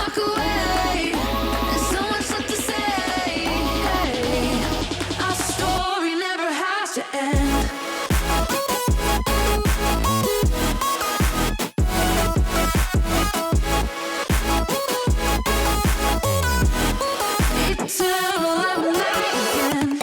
walk away. There's so much left to say. Hey, our story never has to end. Eternal and night again.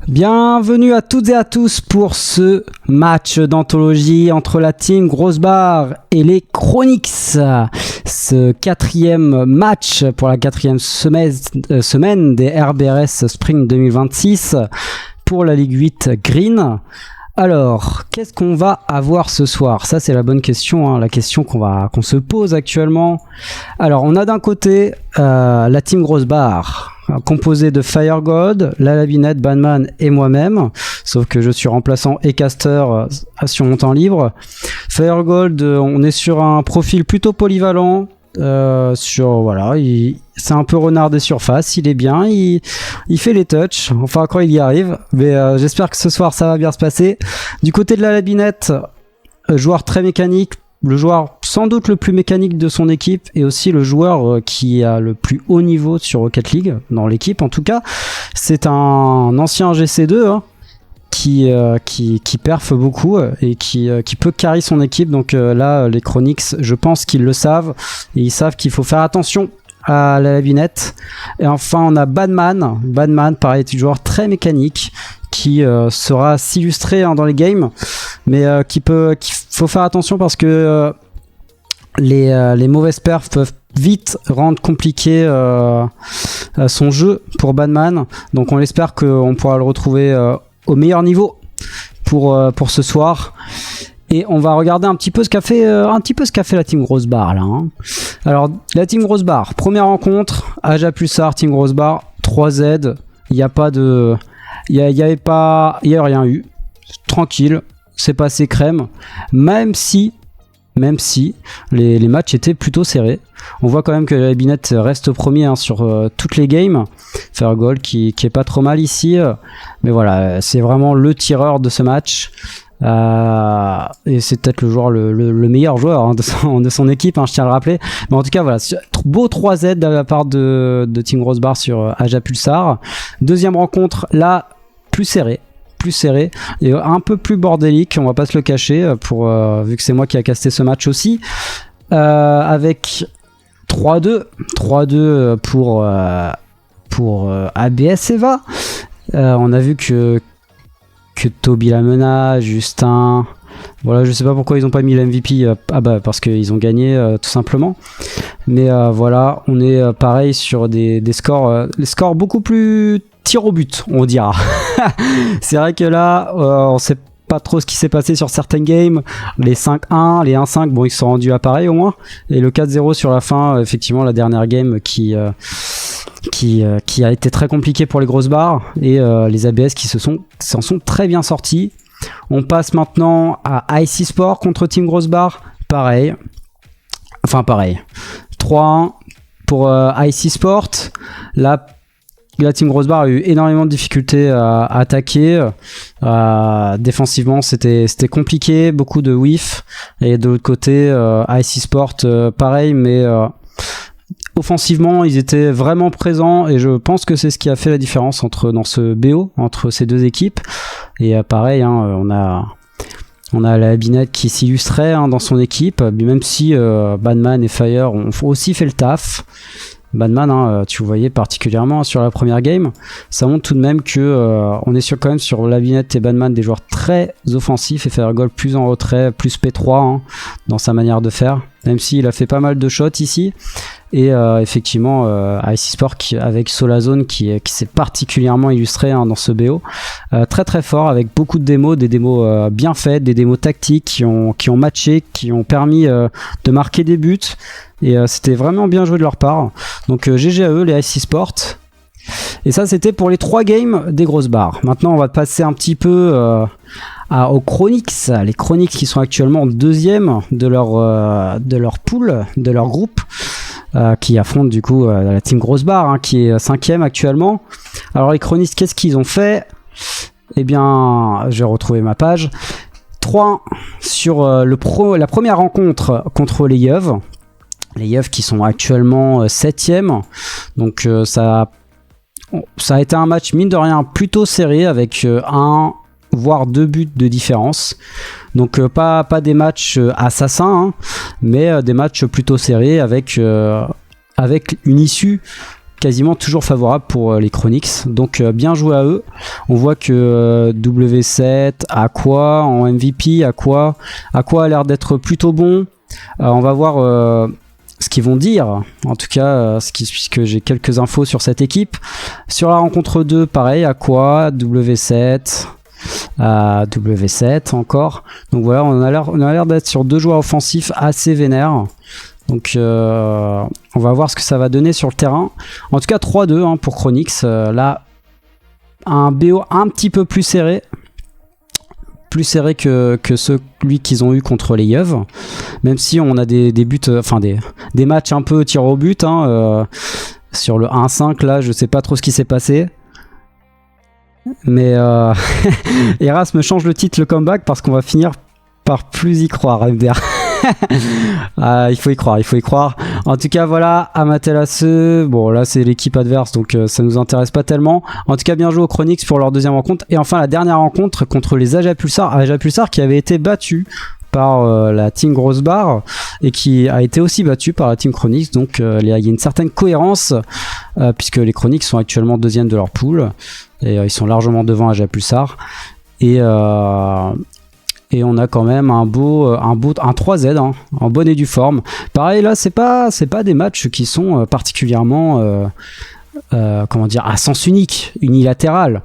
Bienvenue à toutes et à tous pour ce match d'anthologie entre la team Grosse Barre et les Chronix. Ce quatrième match pour la quatrième semaine des RBRS Spring 2026 pour la Ligue 8 Green. Alors, qu'est-ce qu'on va avoir ce soir? Ça, c'est la bonne question, la question qu'on se pose actuellement. Alors, on a d'un côté la team Grosse Barre, composée de FireGold, Lalabinette, Banman et moi-même, sauf que je suis remplaçant et caster sur mon temps libre. FireGold, on est sur un profil plutôt polyvalent. C'est un peu renard des surfaces, il est bien, il fait les touches, enfin quand il y arrive, mais j'espère que ce soir ça va bien se passer. Du côté de la Labinette, joueur très mécanique, le joueur sans doute le plus mécanique de son équipe et aussi le joueur qui a le plus haut niveau sur Rocket League, dans l'équipe en tout cas. C'est un ancien GC2 qui perfe beaucoup et qui peut carry son équipe. Donc là, les Chronix, je pense qu'ils le savent et ils savent qu'il faut faire attention à la Labinette. Et enfin, on a Badman. Badman, pareil, est un joueur très mécanique qui saura s'illustrer dans les games, mais qu'il faut faire attention parce que les mauvaises perfs peuvent vite rendre compliqué son jeu pour Badman. Donc on espère qu'on pourra le retrouver au meilleur niveau pour ce soir. Et on va regarder un petit peu ce qu'a fait la team Grosse Barre là. Alors la team Grosse Barre, première rencontre, Aja Pulsar, team Grosse Barre, 3Z. Il y a rien eu. Tranquille, c'est passé crème. Même si les matchs étaient plutôt serrés. On voit quand même que la Binette reste premier sur toutes les games. FireGold qui est pas trop mal ici. Mais voilà, c'est vraiment le tireur de ce match. Et c'est peut-être le joueur le meilleur joueur de son équipe, je tiens à le rappeler. Mais en tout cas, voilà, beau 3Z de la part de Team Grosse Barre sur Aja Pulsar. Deuxième rencontre, là, plus serré et un peu plus bordélique, on va pas se le cacher, vu que c'est moi qui a casté ce match aussi, avec 3-2 pour ABS Eva. On a vu que Toby Lamena, Justin, voilà, je sais pas pourquoi ils ont pas mis l'MVP, parce qu'ils ont gagné tout simplement. Mais voilà, on est pareil sur des scores, les scores beaucoup plus tir au but, on dira. C'est vrai que là, on sait pas trop ce qui s'est passé sur certaines games. Les 5-1, les 1-5, bon, ils se sont rendus à pareil au moins. Et le 4-0 sur la fin, effectivement, la dernière game qui a été très compliqué pour les Grosses Barres et les ABS qui s'en sont très bien sortis. On passe maintenant à IC Sport contre Team Grosse Barre. Pareil. 3-1 pour IC Sport. La Team Grosse Barre a eu énormément de difficultés à attaquer. Défensivement, c'était compliqué. Beaucoup de whiff. Et de l'autre côté, IC Sport, pareil, mais offensivement, ils étaient vraiment présents et je pense que c'est ce qui a fait la différence dans ce BO entre ces deux équipes. Et pareil, on a la Binette qui s'illustrait dans son équipe, même si Badman et Fire ont aussi fait le taf. Badman, tu voyais particulièrement sur la première game, ça montre tout de même que on est quand même sur la Binette et Badman des joueurs très offensifs et FireGold plus en retrait, plus P3 dans sa manière de faire, même s'il a fait pas mal de shots ici. Et effectivement IC Sport avec Solazone qui s'est particulièrement illustré dans ce BO, très très fort avec beaucoup de démos, des démos bien faites, des démos tactiques qui ont matché, qui ont permis de marquer des buts et c'était vraiment bien joué de leur part. Donc GG à eux les IC Sport. Et ça c'était pour les 3 games des Grosses Barres. Maintenant on va passer un petit peu aux Chronix, les Chronix qui sont actuellement deuxième de leur pool, de leur groupe. Qui affrontent du coup la team Grosse Barre qui est 5ème actuellement. Alors les Chronix, qu'est-ce qu'ils ont fait? Eh bien, je vais retrouver ma page. 3-1 sur la première rencontre contre les Yeuves. Les Yeuves qui sont actuellement 7ème. Donc ça a été un match mine de rien plutôt serré avec voire 2 buts de différence. Donc pas des matchs assassins, mais des matchs plutôt serrés avec une issue quasiment toujours favorable pour les Chronix. Donc bien joué à eux. On voit que W7, Aqua en MVP, Aqua a l'air d'être plutôt bon. On va voir ce qu'ils vont dire, en tout cas, puisque j'ai quelques infos sur cette équipe. Sur la rencontre 2, pareil, Aqua, W7, W7 encore. Donc voilà, on a l'air d'être sur 2 joueurs offensifs assez vénères. Donc on va voir ce que ça va donner sur le terrain. En tout cas 3-2 pour Chronix. Là, un BO un petit peu plus serré. Plus serré que celui qu'ils ont eu contre les Yeuves. Même si on a des buts, enfin des matchs un peu tir au but. Sur le 1-5, là, je sais pas trop ce qui s'est passé. Mais Erasme change le titre, le comeback, parce qu'on va finir par plus y croire, MDR. Il faut y croire. En tout cas, voilà, Amaterasu. Bon, là, c'est l'équipe adverse, donc ça nous intéresse pas tellement. En tout cas, bien joué aux Chronix pour leur deuxième rencontre. Et enfin, la dernière rencontre contre les Aja Pulsar qui avait été battu par la team Grosse Barre et qui a été aussi battu par la team Chronix. Donc, il y a une certaine cohérence puisque les Chronix sont actuellement deuxième de leur pool et ils sont largement devant Aja Pulsar. Et on a quand même un 3Z en bonne et due forme. Pareil, là, c'est pas des matchs qui sont particulièrement à sens unique, unilatéral.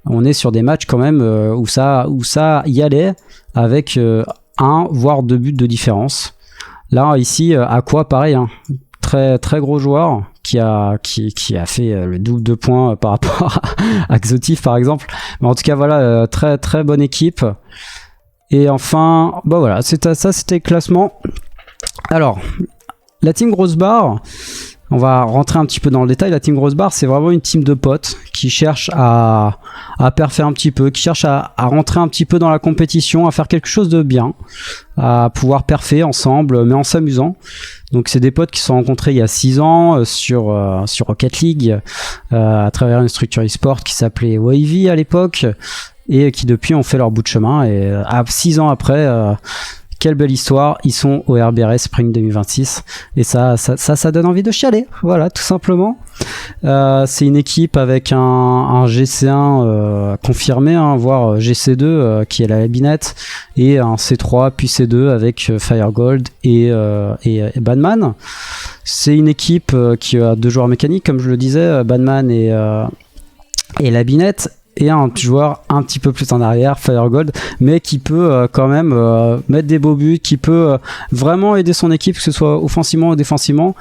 On est sur des matchs quand même où ça y allait avec 1 voire 2 buts de différence. Là, ici, Aqua, pareil, très très gros joueur qui a fait le double de points par rapport à Xotif par exemple. Mais en tout cas, voilà, très très bonne équipe. Et enfin, bah voilà, c'était le classement. Alors, la team Grosse Barre, on va rentrer un petit peu dans le détail. La team Grosse Barre, c'est vraiment une team de potes qui cherche à perfer un petit peu, qui cherche à rentrer un petit peu dans la compétition, à faire quelque chose de bien, à pouvoir perfer ensemble, mais en s'amusant. Donc c'est des potes qui se sont rencontrés il y a 6 ans sur Rocket League, à travers une structure e-sport qui s'appelait Wavy à l'époque, et qui depuis ont fait leur bout de chemin. Et 6 ans après, quelle belle histoire, ils sont au RBRS Spring 2026 et ça donne envie de chialer, voilà, tout simplement. C'est une équipe avec un GC1 confirmé, voire GC2 qui est la Binette, et un C3 puis C2 avec Firegold et Badman. C'est une équipe qui a 2 joueurs mécaniques, comme je le disais, Badman et la Binette, et un joueur un petit peu plus en arrière, Firegold, mais qui peut quand même mettre des beaux buts, qui peut vraiment aider son équipe, que ce soit offensivement ou défensivement.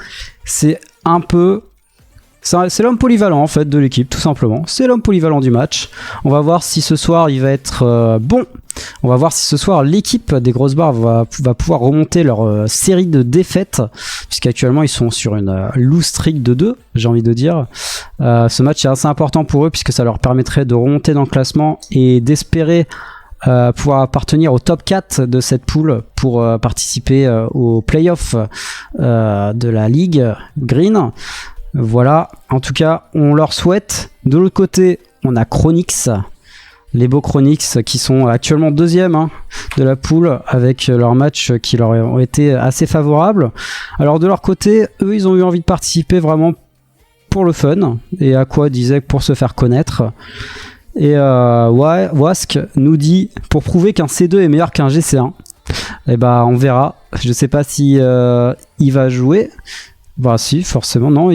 C'est l'homme polyvalent en fait de l'équipe, tout simplement. C'est l'homme polyvalent du match. On va voir si ce soir il va être bon. On va voir si ce soir l'équipe des Grosses Barres va pouvoir remonter leur série de défaites, puisqu'actuellement ils sont sur une loose streak de 2, j'ai envie de dire. Ce match est assez important pour eux puisque ça leur permettrait de remonter dans le classement et d'espérer pouvoir appartenir au top 4 de cette poule pour participer aux playoffs de la Ligue Green. Voilà, en tout cas, on leur souhaite. De l'autre côté, on a Chronix, les beaux Chronix qui sont actuellement deuxième de la poule avec leurs matchs qui leur ont été assez favorables. Alors de leur côté, eux, ils ont eu envie de participer vraiment pour le fun, et Aqua disait pour se faire connaître. Et Wask nous dit pour prouver qu'un C2 est meilleur qu'un GC1. Et bah on verra. Je sais pas si il va jouer. Bah si, forcément, non,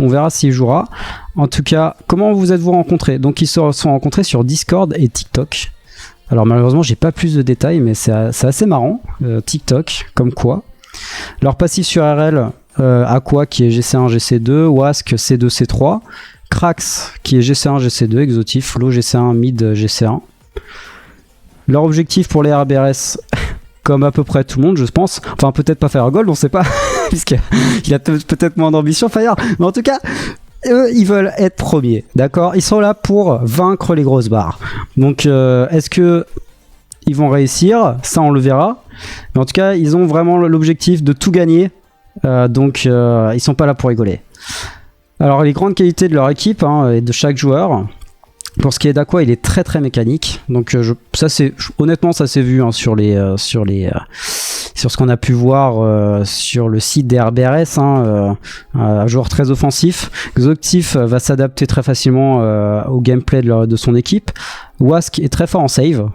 on verra s'il jouera. En tout cas, comment vous êtes-vous rencontrés? Donc ils se sont rencontrés sur Discord et TikTok. Alors malheureusement, j'ai pas plus de détails, mais c'est assez marrant. TikTok, comme quoi. Leur passif sur RL, Aqua qui est GC1, GC2, Wask C2, C3, Krax qui est GC1, GC2, Exotif, Flo GC1, Mid GC1. Leur objectif pour les RBRS, comme à peu près tout le monde, je pense. Enfin, peut-être pas Firegold, on sait pas, puisqu'il a peut-être moins d'ambition, Fire. Mais en tout cas, eux, ils veulent être premiers, d'accord? Ils sont là pour vaincre les Grosses Barres. Donc, est-ce que ils vont réussir? Ça, on le verra. Mais en tout cas, ils ont vraiment l'objectif de tout gagner. Donc, ils sont pas là pour rigoler. Alors, les grandes qualités de leur équipe et de chaque joueur. Pour ce qui est d'Aqua, il est très très mécanique. Donc honnêtement ça s'est vu sur les sur ce qu'on a pu voir sur le site des RBRS, un joueur très offensif. Xoctif va s'adapter très facilement au gameplay de son équipe. Wask est très fort en save.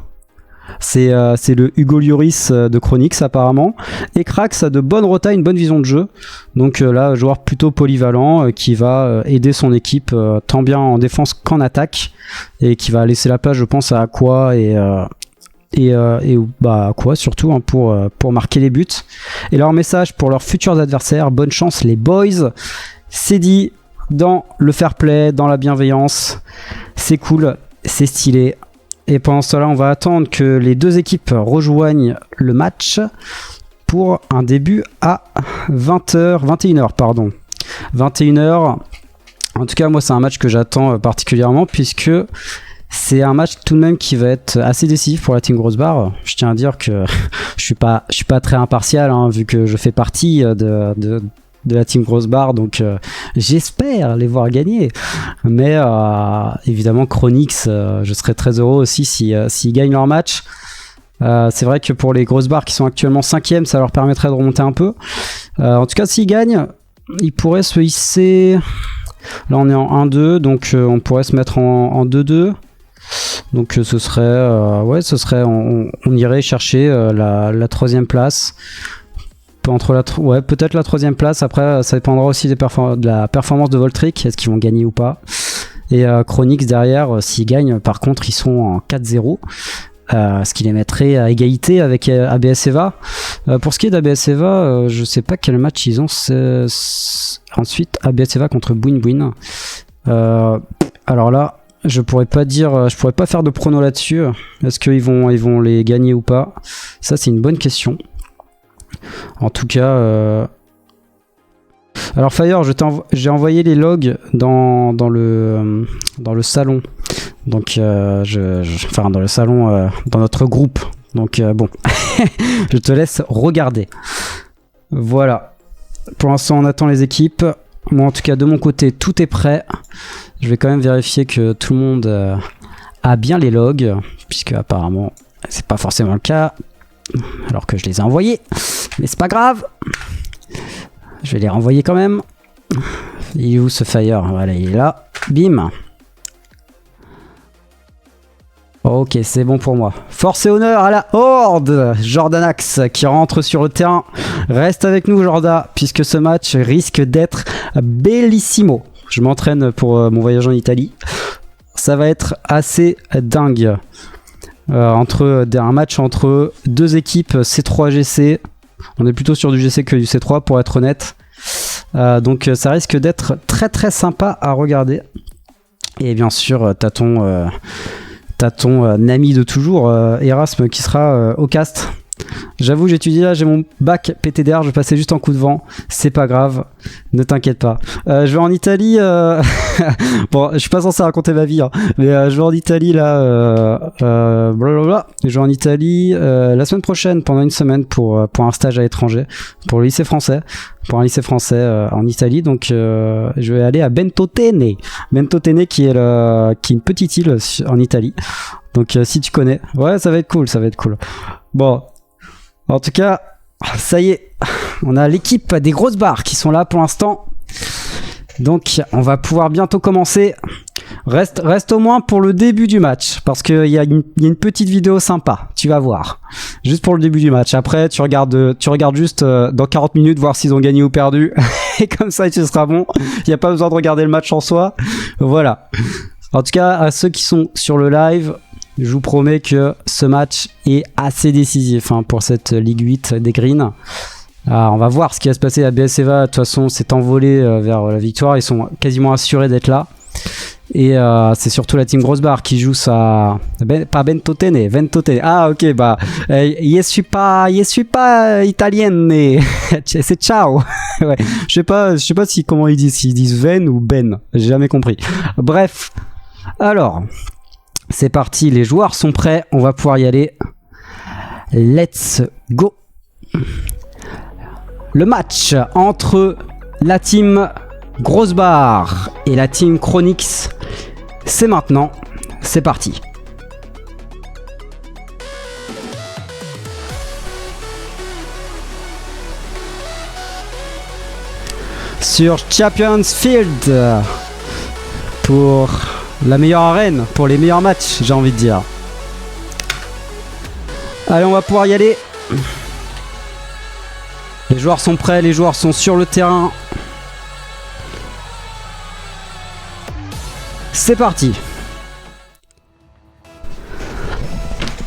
C'est le Hugo Lloris de Chronix apparemment. Et Krax a de bonnes rotas, une bonne vision de jeu. Donc là, joueur plutôt polyvalent qui va aider son équipe tant bien en défense qu'en attaque. Et qui va laisser la place, je pense, à Aqua et Aqua surtout pour marquer les buts. Et leur message pour leurs futurs adversaires: bonne chance les boys. C'est dit dans le fair play, dans la bienveillance. C'est cool, c'est stylé. Et pendant ce temps-là, on va attendre que les deux équipes rejoignent le match pour un début à 21h, pardon. 21h. En tout cas, moi, c'est un match que j'attends particulièrement puisque c'est un match tout de même qui va être assez décisif pour la Team Grosse Barre. Je tiens à dire que je suis pas très impartial, vu que je fais partie de la Team Grosse Barre, donc j'espère les voir gagner. Mais évidemment, Chronix, je serais très heureux aussi s'ils gagnent leur match. C'est vrai que pour les Grosses Barres qui sont actuellement 5e, ça leur permettrait de remonter un peu. En tout cas, s'ils gagnent, ils pourraient se hisser. Là, on est en 1-2, donc on pourrait se mettre en 2-2. Donc ce serait, on irait chercher la 3e place. Peut-être la 3e place. Après, ça dépendra aussi de la performance de Voltric. Est-ce qu'ils vont gagner ou pas? Et Chronix derrière, s'ils gagnent, par contre, ils sont en 4-0. Ce qui les mettrait à égalité avec ABS Eva. Pour ce qui est d'ABS Eva, je sais pas quel match ils ont. Ensuite, ABS Eva contre Bouin Bouin. Alors là, je pourrais pas faire de prono là-dessus. Est-ce qu'ils vont les gagner ou pas? Ça, c'est une bonne question. En tout cas, alors Fire, j'ai envoyé les logs dans le salon. Donc, dans le salon, dans notre groupe. Donc bon, je te laisse regarder. Voilà. Pour l'instant, on attend les équipes. Moi, en tout cas, de mon côté, tout est prêt. Je vais quand même vérifier que tout le monde a bien les logs, puisque apparemment, c'est pas forcément le cas. Alors que je les ai envoyés, mais c'est pas grave. Je vais les renvoyer quand même. Il est où ce Fire? Voilà, il est là. Bim. Ok, c'est bon pour moi. Force et honneur à la Horde. Jordanax qui rentre sur le terrain. Reste avec nous, Jorda, puisque ce match risque d'être bellissimo. Je m'entraîne pour mon voyage en Italie. Ça va être assez dingue. Un match entre deux équipes C3-GC. On est plutôt sur du GC que du C3 pour être honnête. Donc ça risque d'être très très sympa à regarder. Et bien sûr, t'as ton ami de toujours, Erasme, qui sera au cast. J'avoue, j'étudie là, j'ai mon bac PTDR, je passais juste en coup de vent, c'est pas grave, ne t'inquiète pas. Je vais en Italie, bon, je suis pas censé raconter ma vie, mais je vais en Italie là, blablabla. Je vais en Italie la semaine prochaine pendant une semaine pour un stage à l'étranger, pour un lycée français en Italie. Donc je vais aller à Ventotene qui est une petite île en Italie. Donc si tu connais, ouais, ça va être cool. Bon. En tout cas, ça y est, on a l'équipe des Grosses Barres qui sont là pour l'instant. Donc, on va pouvoir bientôt commencer. Reste au moins pour le début du match, parce qu'il y a une petite vidéo sympa, tu vas voir. Juste pour le début du match. Après, tu regardes juste dans 40 minutes, voir s'ils ont gagné ou perdu. Et comme ça, tu seras bon. Il n'y a pas besoin de regarder le match en soi. Voilà. En tout cas, à ceux qui sont sur le live, je vous promets que ce match est assez décisif pour cette Ligue 8 des Greens. On va voir ce qui va se passer. ABS Eva, de toute façon, s'est envolé vers la victoire. Ils sont quasiment assurés d'être là. Et c'est surtout la Team Grosse Barre qui joue sa... pas Ventotene. Ah, ok, bah... je suis pas italienne. C'est ciao. Ouais. Je sais pas comment ils disent. S'ils disent Ven ou Ben. J'ai jamais compris. Bref. Alors... C'est parti, les joueurs sont prêts, on va pouvoir y aller. Let's go. Le match entre la team Grosse Barre et la team Chronix, c'est maintenant, c'est parti. sur Champions Field pour la meilleure arène, pour les meilleurs matchs, j'ai envie de dire. Allez, on va pouvoir y aller. Les joueurs sont prêts, les joueurs sont sur le terrain. C'est parti.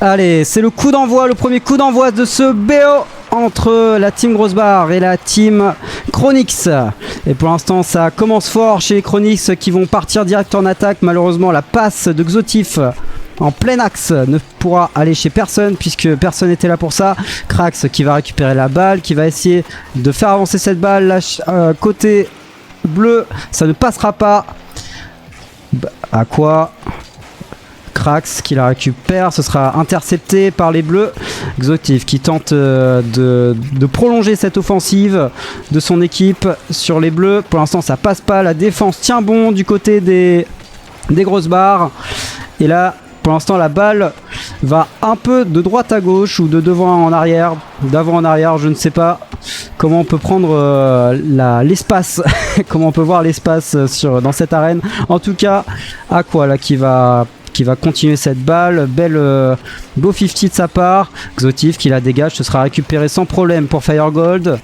Allez, c'est le coup d'envoi, le premier coup d'envoi de ce BO entre la team Grosse Barre et la team Chronix. Et pour l'instant, ça commence fort chez les Chronix qui vont partir direct en attaque. Malheureusement, la passe de Xotif en plein axe ne pourra aller chez personne puisque personne n'était là pour ça. Krax qui va récupérer la balle, qui va essayer de faire avancer cette balle. Là, côté bleu, ça ne passera pas. À quoi Krax qui la récupère, ce sera intercepté par les bleus. Xotif qui tente de prolonger cette offensive de son équipe sur les bleus. Pour l'instant ça passe pas, la défense tient bon du côté des Grosses Barres. Et là pour l'instant la balle va un peu de droite à gauche ou de devant en arrière, d'avant en arrière, je ne sais pas comment on peut prendre l'espace, comment on peut voir l'espace dans cette arène. En tout cas, Aqua là qui va continuer cette balle, beau 50 de sa part. Xotif qui la dégage, ce sera récupéré sans problème pour Firegold.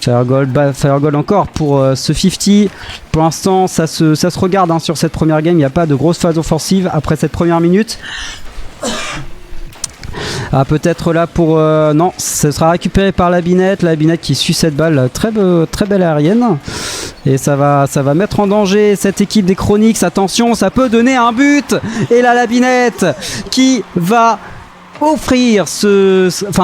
Firegold encore pour ce 50. Pour l'instant ça se regarde hein, sur cette première game, il n'y a pas de grosse phase offensive après cette première minute. Ah, peut-être là pour... non, ce sera récupéré par la Binette qui suit cette balle, très belle aérienne. Et ça va mettre en danger cette équipe des Chronix. Attention, ça peut donner un but. Et là la Binette qui va offrir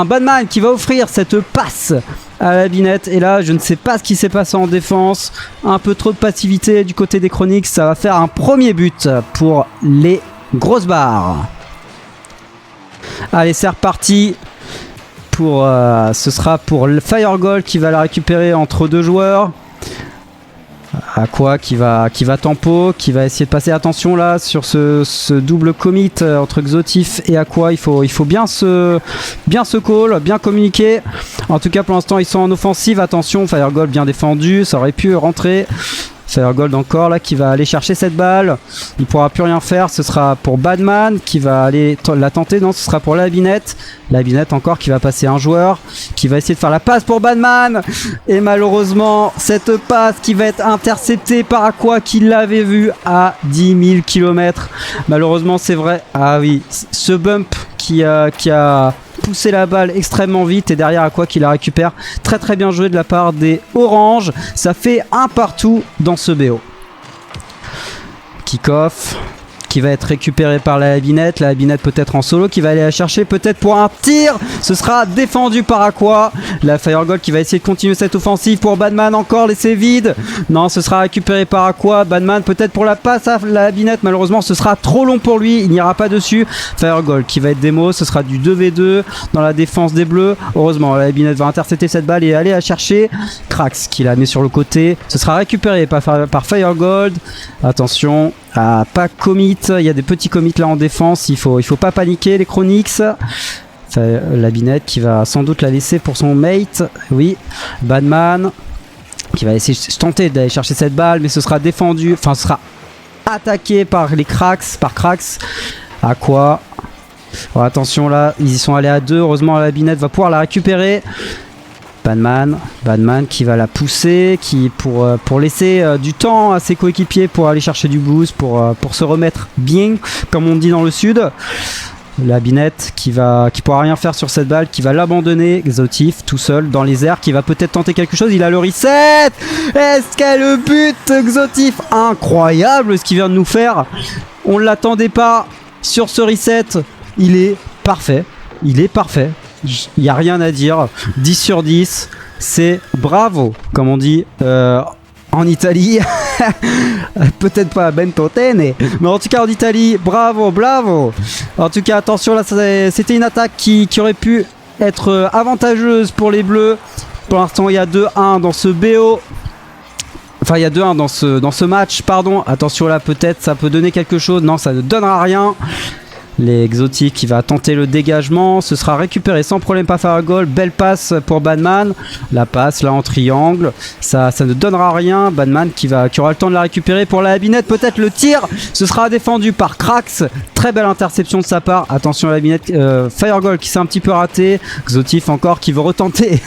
Badman qui va offrir cette passe à la Binette. Et là je ne sais pas ce qui s'est passé en défense, un peu trop de passivité du côté des Chronix. Ça va faire un premier but pour les Grosses Barres. Allez, c'est reparti. Ce sera pour le Firegold qui va la récupérer entre deux joueurs. Aqua qui va tempo, qui va essayer de passer. Attention là sur ce double commit entre Xotif et Aqua. Il faut bien se call, bien communiquer. En tout cas pour l'instant ils sont en offensive. Attention, Firegold bien défendu, ça aurait pu rentrer. Firegold encore là qui va aller chercher cette balle. Il pourra plus rien faire. Ce sera pour Badman qui va aller la tenter. Non, ce sera pour la Binette. La Binette encore qui va passer un joueur. Qui va essayer de faire la passe pour Badman. Et malheureusement, cette passe qui va être interceptée par Aqua qui l'avait vu à 10 000 km. Malheureusement, c'est vrai. Ah oui, ce bump qui a poussé la balle extrêmement vite et derrière Aqua qui la récupère. Très bien joué de la part des Oranges. Ça fait un partout dans ce BO. Kick-off qui va être récupéré par la Binette. La Binette peut-être en solo qui va aller la chercher peut-être pour un tir. Ce sera défendu par Aqua. La Firegold qui va essayer de continuer cette offensive pour Badman encore laissé vide. Non, ce sera récupéré par Aqua. Badman peut-être pour la passe à la Binette. Malheureusement ce sera trop long pour lui. Il n'ira pas dessus. Firegold qui va être démo. Ce sera du 2v2 dans la défense des bleus. Heureusement la Binette va intercepter cette balle et aller la chercher. Krax qui la met sur le côté. Ce sera récupéré par Firegold. Attention. Pas commit, il y a des petits commits là en défense, il faut pas paniquer les Chronix. La Binette qui va sans doute la laisser pour son mate, oui. Badman qui va essayer de tenter d'aller chercher cette balle mais ce sera défendu, ce sera attaqué par Krax. À quoi attention là, ils y sont allés à deux, heureusement la Binette va pouvoir la récupérer. Badman qui va la pousser, pour laisser du temps à ses coéquipiers pour aller chercher du boost, pour se remettre bien, comme on dit dans le sud. La Binette qui pourra rien faire sur cette balle, qui va l'abandonner. Xotif tout seul dans les airs, qui va peut-être tenter quelque chose. Il a le reset. Est-ce qu'elle le but Xotif? Incroyable ce qu'il vient de nous faire. On ne l'attendait pas sur ce reset. Il est parfait. Il n'y a rien à dire. 10 sur 10. C'est bravo, comme on dit en Italie. Peut-être pas à Bentotene, mais en tout cas en Italie, bravo. En tout cas, attention, là, c'était une attaque qui aurait pu être avantageuse pour les Bleus. Pour l'instant, il y a 2-1 dans ce BO. Enfin, il y a 2-1 dans ce match, pardon. Attention, là, peut-être ça peut donner quelque chose. Non, ça ne donnera rien. Les Exotiques qui va tenter le dégagement. Ce sera récupéré sans problème par Firegold. Belle passe pour Banman. La passe là en triangle. Ça ne donnera rien. Banman qui aura le temps de la récupérer pour la Binette. Peut-être le tir. Ce sera défendu par Krax. Très belle interception de sa part. Attention à la Binette. Firegold qui s'est un petit peu raté. Exotif encore qui veut retenter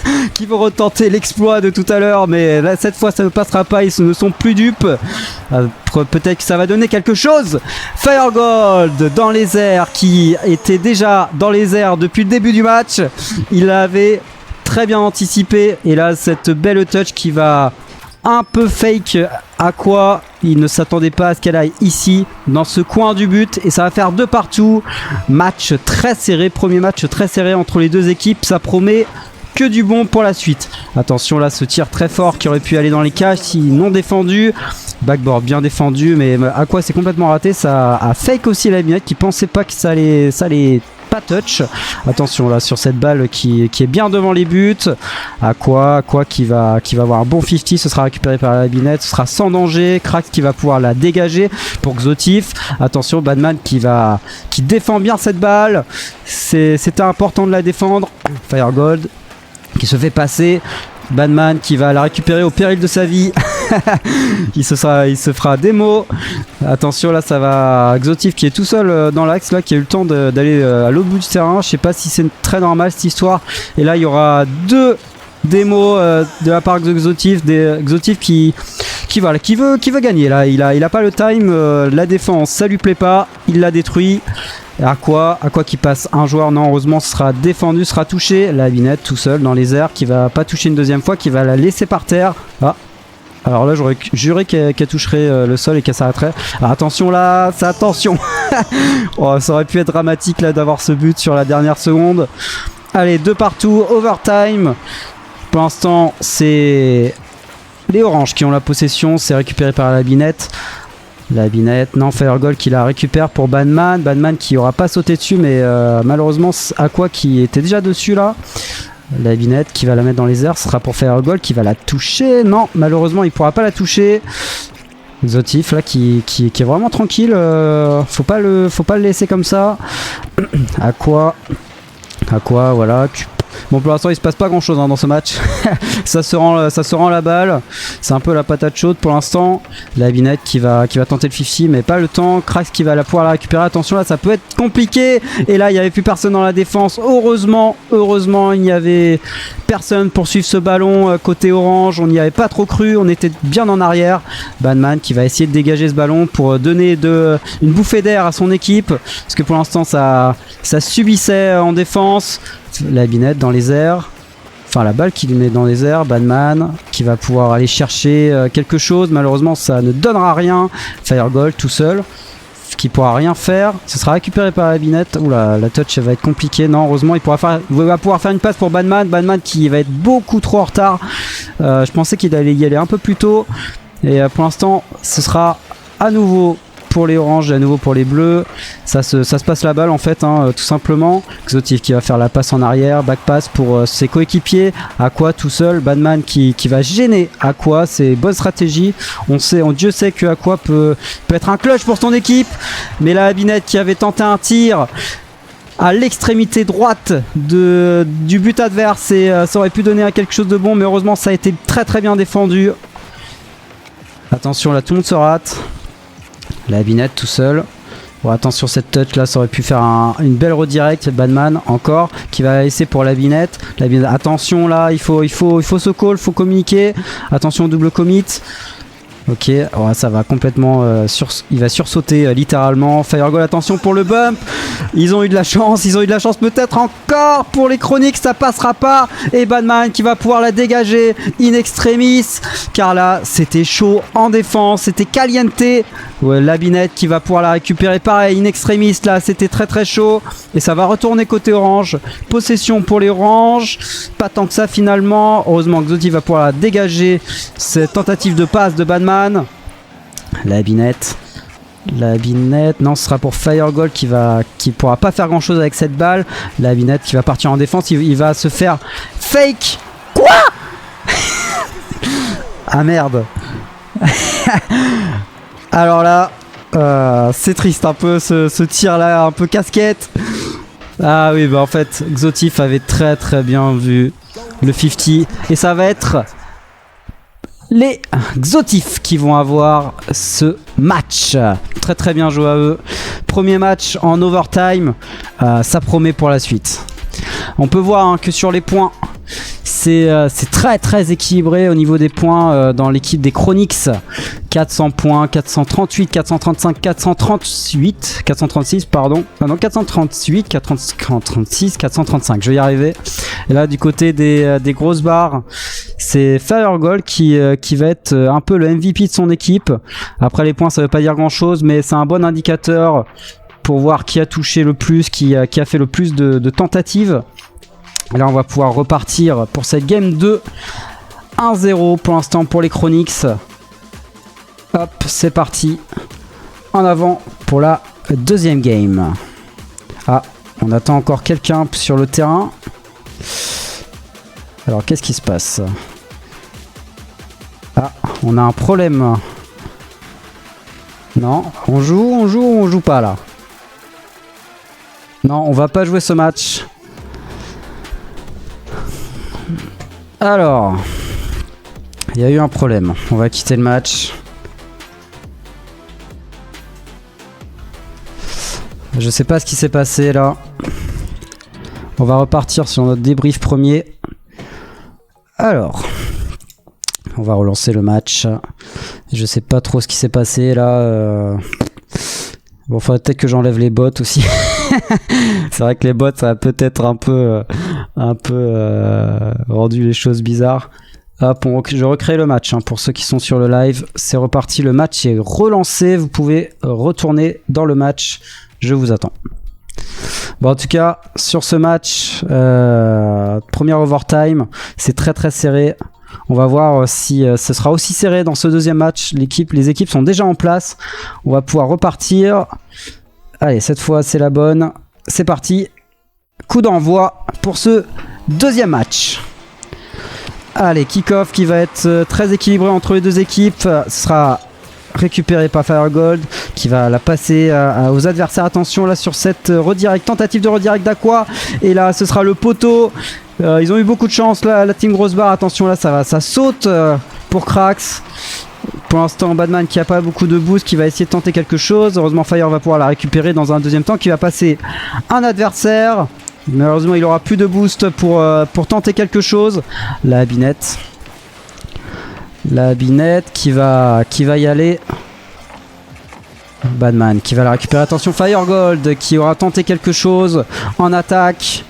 l'exploit de tout à l'heure. Mais là, cette fois, ça ne passera pas. Ils ne sont plus dupes. Peut-être que ça va donner quelque chose. Firegold dans les airs, qui était déjà dans les airs depuis le début du match. Il avait très bien anticipé. Et là, cette belle touch qui va un peu fake Aqua. Il ne s'attendait pas à ce qu'elle aille ici, dans ce coin du but. Et ça va faire 2 partout. Match très serré. Premier match très serré entre les deux équipes. Ça promet que du bon pour la suite. Attention là, ce tir très fort qui aurait pu aller dans les cages si non défendu. Backboard bien défendu, mais Aqua c'est complètement raté. Ça a fake aussi la Binette qui pensait pas que ça allait pas touch. Attention là sur cette balle qui est bien devant les buts. Aqua qui va avoir un bon 50. Ce sera récupéré par la Binette. Ce sera sans danger. Krax qui va pouvoir la dégager pour Xotif. Attention Badman qui défend bien cette balle. C'était important de la défendre. Firegold qui se fait passer. Banman qui va la récupérer au péril de sa vie. il se fera démo. Attention là, ça va. Xotif qui est tout seul dans l'axe là, qui a eu le temps d'aller à l'autre bout du terrain. Je sais pas si c'est très normal cette histoire. Et là il y aura 2 démos de la part de Xotif. Xotif qui veut gagner là. Il a pas le time. La défense ça lui plaît pas. Il la détruit. Aqua qui passe un joueur, non heureusement ce sera défendu, sera touché. La Binette tout seul dans les airs qui va pas toucher une deuxième fois, qui va la laisser par terre. Alors là j'aurais juré qu'elle toucherait le sol et qu'elle s'arrêterait. Alors attention là, attention. Oh, ça aurait pu être dramatique là d'avoir ce but sur la dernière seconde. Allez, 2 partout, overtime. Pour l'instant c'est les Oranges qui ont la possession, c'est récupéré par la Binette. La Binette, non, Firegold qui la récupère pour Banman qui aura pas sauté dessus, mais malheureusement Aqua qui était déjà dessus là. La Binette qui va la mettre dans les airs, ce sera pour Firegold qui va la toucher. Non, malheureusement il pourra pas la toucher. Xotif là qui est vraiment tranquille, faut pas le laisser comme ça. Aqua voilà. Bon, pour l'instant il se passe pas grand chose dans ce match. ça se rend la balle. C'est un peu la patate chaude pour l'instant. La Binette qui va tenter le 50, mais pas le temps. Krax qui va pouvoir la récupérer. Attention là, ça peut être compliqué. Et là il n'y avait plus personne dans la défense. Heureusement il n'y avait personne pour suivre ce ballon côté orange. On n'y avait pas trop cru. On était bien en arrière. Banman qui va essayer de dégager ce ballon pour donner une bouffée d'air à son équipe. Parce que pour l'instant ça subissait en défense. La Binette dans les airs, enfin la balle qui lui met dans les airs. Banman qui va pouvoir aller chercher quelque chose, malheureusement ça ne donnera rien. Firegold tout seul qui pourra rien faire, ce sera récupéré par la Binette. Oula, la touch va être compliquée. Non, heureusement il va pouvoir faire une passe pour Banman qui va être beaucoup trop en retard. Je pensais qu'il allait y aller un peu plus tôt, et pour l'instant ce sera à nouveau pour les oranges, à nouveau pour les bleus. Ça se passe la balle en fait, tout simplement. Xotif qui va faire la passe en arrière, back pass pour ses coéquipiers. Aqua tout seul, Banman qui va gêner Aqua. C'est bonne stratégie. Dieu sait que Aqua peut être un clutch pour son équipe. Mais la Binette qui avait tenté un tir à l'extrémité droite du but adverse, et ça aurait pu donner quelque chose de bon, mais heureusement ça a été très très bien défendu. Attention là, tout le monde se rate. La Binette tout seul. Bon, attention cette touch là, ça aurait pu faire une belle redirect. Banman encore qui va laisser pour la Binette. Attention là, il faut se call, faut communiquer. Attention double commit. Ok, ouais, ça va complètement il va sursauter littéralement. Firegold, attention pour le bump. Ils ont eu de la chance peut-être encore pour les chroniques, ça passera pas. Et Banman qui va pouvoir la dégager in extremis, car là c'était chaud en défense, c'était caliente. Ouais, la Binette qui va pouvoir la récupérer pareil in extremis, là c'était très très chaud. Et ça va retourner côté orange. Possession pour les oranges, pas tant que ça finalement. Heureusement que Xotif va pouvoir la dégager. Cette tentative de passe de Banman. La Binette, non, ce sera pour Firegold qui pourra pas faire grand chose avec cette balle. La Binette qui va partir en défense, il va se faire fake. Quoi? Ah merde. Alors là, C'est triste un peu ce tir là, un peu casquette. Ah oui, bah en fait, Xotif avait très très bien vu le 50. Et ça va être les Xotif qui vont avoir ce match. Très très bien joué à eux. Premier match en overtime, ça promet pour la suite. On peut voir que sur les points, c'est très très équilibré au niveau des points dans l'équipe des Chronix. 400 points, 438, 435, 438, 436 pardon. Ah non, 438, 436, 435, je vais y arriver. Et là du côté des grosses barres, c'est Firegold qui va être un peu le MVP de son équipe. Après les points ça veut pas dire grand chose, mais c'est un bon indicateur pour voir qui a touché le plus, qui a fait le plus de tentatives. Et là on va pouvoir repartir pour cette game 2. 1-0 pour l'instant pour les Chronix. Hop, c'est parti. En avant pour la deuxième game. Ah, on attend encore quelqu'un sur le terrain. Alors qu'est-ce qui se passe? Ah, on a un problème. Non, on joue ou on joue pas là? Non, on va pas jouer ce match. Alors, il y a eu un problème. On va quitter le match. Je sais pas ce qui s'est passé là. On va repartir sur notre débrief premier. Alors, on va relancer le match. Je sais pas trop ce qui s'est passé là. Bon, faudrait peut-être que j'enlève les bots aussi. C'est vrai que les bots, ça a peut-être un peu rendu les choses bizarres. Hop, je recrée le match pour ceux qui sont sur le live. C'est reparti, le match est relancé. Vous pouvez retourner dans le match. Je vous attends. Bon, en tout cas, sur ce match, première overtime, c'est très très serré. On va voir si ce sera aussi serré dans ce deuxième match. Les équipes sont déjà en place. On va pouvoir repartir. Allez, cette fois, c'est la bonne. C'est parti. Coup d'envoi pour ce deuxième match. Allez, kick-off qui va être très équilibré entre les deux équipes. Ce sera récupéré par Firegold qui va la passer aux adversaires. Attention là sur cette redirect, tentative de redirect d'Aqua. Et là, ce sera le poteau. Ils ont eu beaucoup de chance là, la team Grosse Barre. Attention là, ça saute pour Krax. Pour l'instant, Badman qui a pas beaucoup de boost, qui va essayer de tenter quelque chose. Heureusement, Fire va pouvoir la récupérer dans un deuxième temps, qui va passer un adversaire. Malheureusement, il aura plus de boost pour tenter quelque chose. La binette qui va y aller. Badman qui va la récupérer. Attention, Firegold qui aura tenté quelque chose en attaque.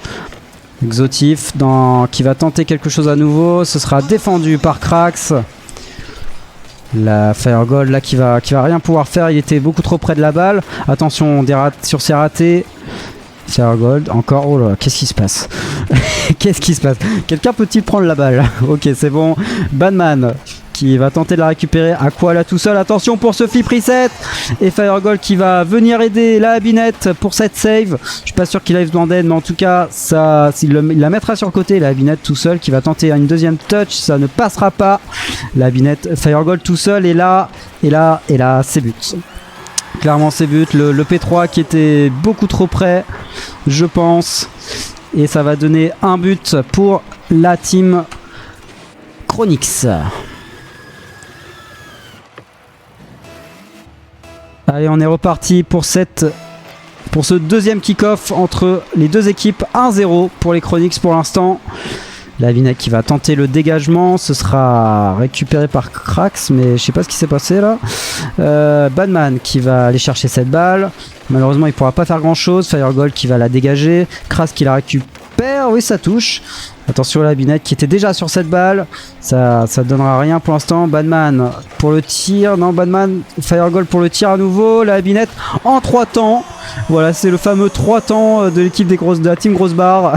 Xotif qui va tenter quelque chose à nouveau. Ce sera défendu par Krax. La Firegold là qui va rien pouvoir faire. Il était beaucoup trop près de la balle. Attention sur ses ratés. Firegold encore. Oh là, qu'est-ce qui se passe? Qu'est-ce qui se passe? Quelqu'un peut-il prendre la balle? Ok, c'est bon. Badman qui va tenter de la récupérer. Aqua là tout seul. Attention pour ce flip reset. Et Firegold qui va venir aider la Binette pour cette save. Je suis pas sûr qu'il a blinded, mais en tout cas, il la mettra sur le côté. La Binette tout seul qui va tenter une deuxième touch. Ça ne passera pas. La Binette, Firegold tout seul. Et là, c'est but. Clairement, c'est but. Le P3 qui était beaucoup trop près, je pense. Et ça va donner un but pour la team Chronix. Allez, on est reparti pour ce deuxième kick-off entre les deux équipes. 1-0 pour les Chronix pour l'instant. La Vinette qui va tenter le dégagement. Ce sera récupéré par Krax, mais je sais pas ce qui s'est passé là. Badman qui va aller chercher cette balle. Malheureusement, il pourra pas faire grand-chose. Firegold qui va la dégager. Krax qui la récupère. Oui, ça touche. Attention à la Binette qui était déjà sur cette balle. Ça donnera rien pour l'instant. Badman pour le tir. Non, Badman, Firegold pour le tir à nouveau. La Binette en 3 temps. Voilà, c'est le fameux 3 temps de l'équipe de la team Grosse Barre.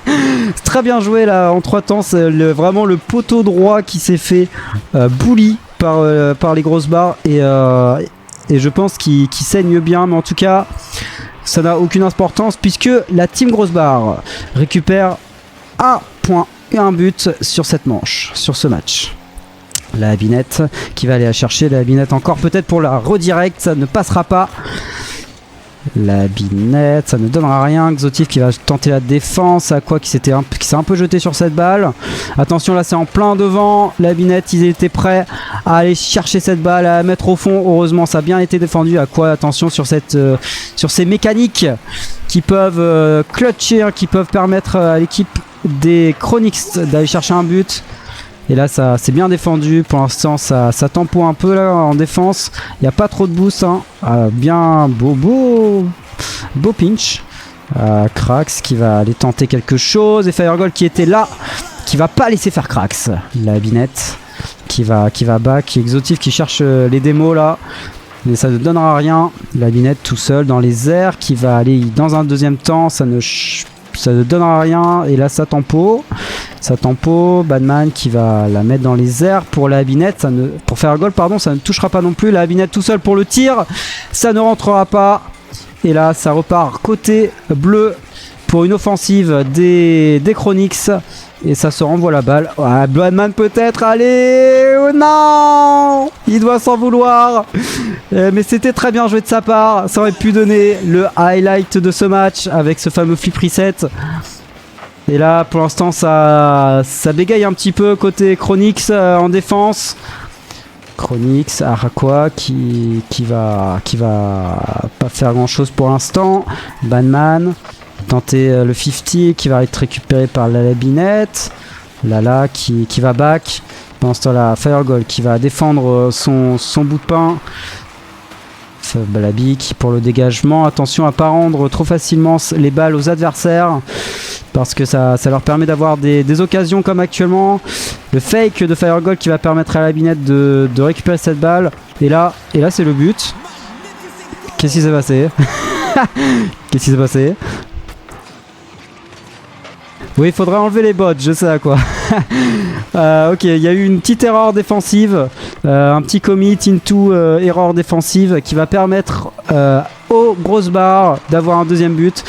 C'est très bien joué là en 3 temps. C'est vraiment le poteau droit qui s'est fait bully par les Grosses Barres. Et je pense qu'il saigne bien. Mais en tout cas, ça n'a aucune importance puisque la team Grosse Barre récupère un point et un but sur cette manche, sur ce match. La Binette qui va aller la chercher. La Binette encore peut-être pour la redirect. Ça ne passera pas. La Binette, ça ne donnera rien. Xotif qui va tenter la défense. Aqua qui s'est un peu jeté sur cette balle. Attention, là c'est en plein devant. La Binette, ils étaient prêts à aller chercher cette balle, à la mettre au fond. Heureusement, ça a bien été défendu. Aqua, attention sur ces mécaniques qui peuvent clutcher, qui peuvent permettre à l'équipe des Chronix d'aller chercher un but. Et là, ça c'est bien défendu. Pour l'instant, ça tempo un peu là en défense. Il n'y a pas trop de boost. Hein. Bien beau pinch. Krax qui va aller tenter quelque chose. Et Firegold qui était là, qui va pas laisser faire Krax. La Binette qui va back. Xotif qui cherche les démos là. Mais ça ne donnera rien. La Binette tout seul dans les airs qui va aller dans un deuxième temps. Ça ne donnera rien. Et là, ça tempo. Badman qui va la mettre dans les airs pour la Binette. Pour faire un goal, pardon, ça ne touchera pas non plus. La Binette tout seul pour le tir. Ça ne rentrera pas. Et là, ça repart côté bleu pour une offensive des Chronix. Et ça se renvoie la balle. Ah, Badman peut-être. Allez, oh non, il doit s'en vouloir. Mais c'était très bien joué de sa part. Ça aurait pu donner le highlight de ce match avec ce fameux flip reset. Et là, pour l'instant, ça bégaye un petit peu côté Chronix en défense. Chronix, Aqua qui va pas faire grand chose pour l'instant. Badman tenter le 50 qui va être récupéré par la Binette. Lala qui va back. Pendant ce temps-là, Firegold qui va défendre son bout de pain. Balabi qui pour le dégagement. Attention à pas rendre trop facilement les balles aux adversaires parce que ça leur permet d'avoir des occasions comme actuellement. Le fake de Firegold qui va permettre à la Binette de récupérer cette balle. Et là c'est le but. Qu'est-ce qui s'est passé? Qu'est-ce qui s'est passé? Oui, il faudrait enlever les bots, je sais à quoi. Ok, il y a eu une petite erreur défensive, un petit commit into erreur défensive qui va permettre aux grosses barres d'avoir un deuxième but.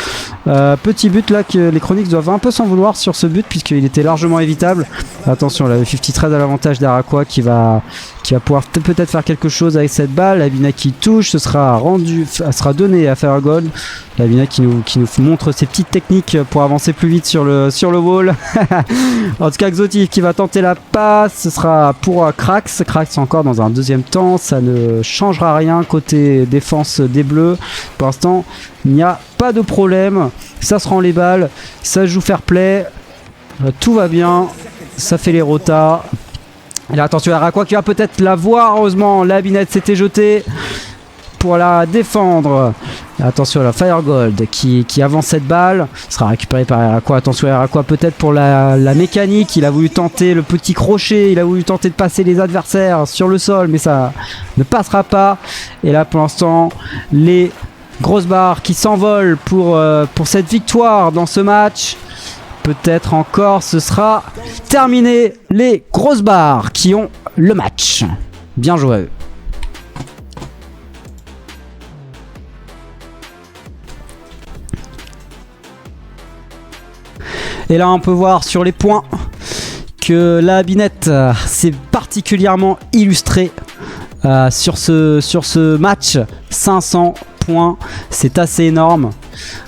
Petit but là que les Chronix doivent un peu s'en vouloir sur ce but puisqu'il était largement évitable. Attention, là, le 53 à l'avantage d'Araqua qui va pouvoir peut-être faire quelque chose avec cette balle. La Binette qui touche, ce sera donné à Firegold. La Binette qui nous montre ses petites techniques pour avancer plus vite sur le wall. En tout cas, Xotif qui va tenter la passe, ce sera pour Krax. Krax encore dans un deuxième temps, ça ne changera rien côté défense des Bleus. Pour l'instant, il n'y a pas de problème. Ça se rend les balles, ça joue fair play, tout va bien, ça fait les rotas. Et là, attention à Araqua qui va peut-être la voir. Heureusement, la Binette s'était jetée pour la défendre. Attention à la Firegold qui avance cette balle. Sera récupérée par Araqua. Attention à Araqua peut-être pour la mécanique. Il a voulu tenter le petit crochet. Il a voulu tenter de passer les adversaires sur le sol. Mais ça ne passera pas. Et là pour l'instant, les grosses barres qui s'envolent pour cette victoire dans ce match. Peut-être encore, ce sera terminé. Les grosses barres qui ont le match. Bien joué à eux. Et là, on peut voir sur les points que la Binette s'est particulièrement illustrée sur ce match. 500 points, c'est assez énorme.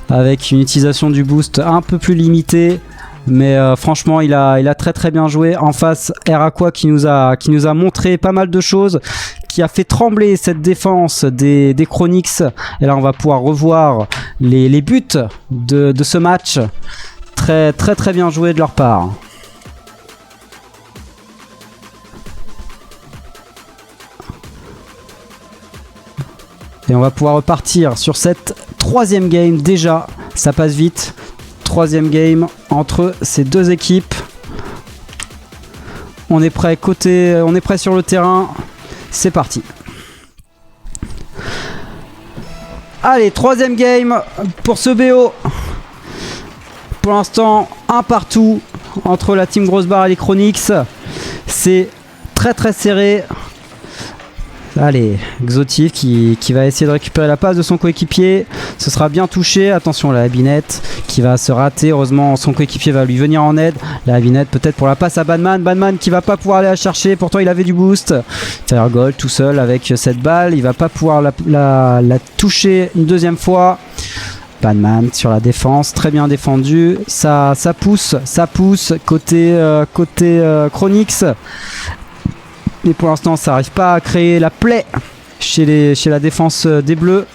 Avec une utilisation du boost un peu plus limitée. Mais franchement, il a très très bien joué. En face, Araqua qui nous a montré pas mal de choses, qui a fait trembler cette défense des Chronix. Et là, on va pouvoir revoir les buts de ce match. Très très très bien joué de leur part. Et on va pouvoir repartir sur cette troisième game. Déjà, ça passe vite. Troisième game entre ces deux équipes. On est prêt sur le terrain. C'est parti. Allez, troisième game pour ce BO. Pour l'instant, un partout entre la team Grosse Barre et les Chronix. C'est très très serré. Allez, Xotif qui va essayer de récupérer la passe de son coéquipier. Ce sera bien touché. Attention, la Binette qui va se rater. Heureusement, son coéquipier va lui venir en aide. La Binette peut-être pour la passe à Banman. Banman qui va pas pouvoir aller la chercher. Pourtant, il avait du boost. Firegold tout seul avec cette balle. Il va pas pouvoir la toucher une deuxième fois. Banman sur la défense, très bien défendu. Ça pousse côté Chronix. Mais pour l'instant, ça n'arrive pas à créer la plaie chez la défense des Bleus.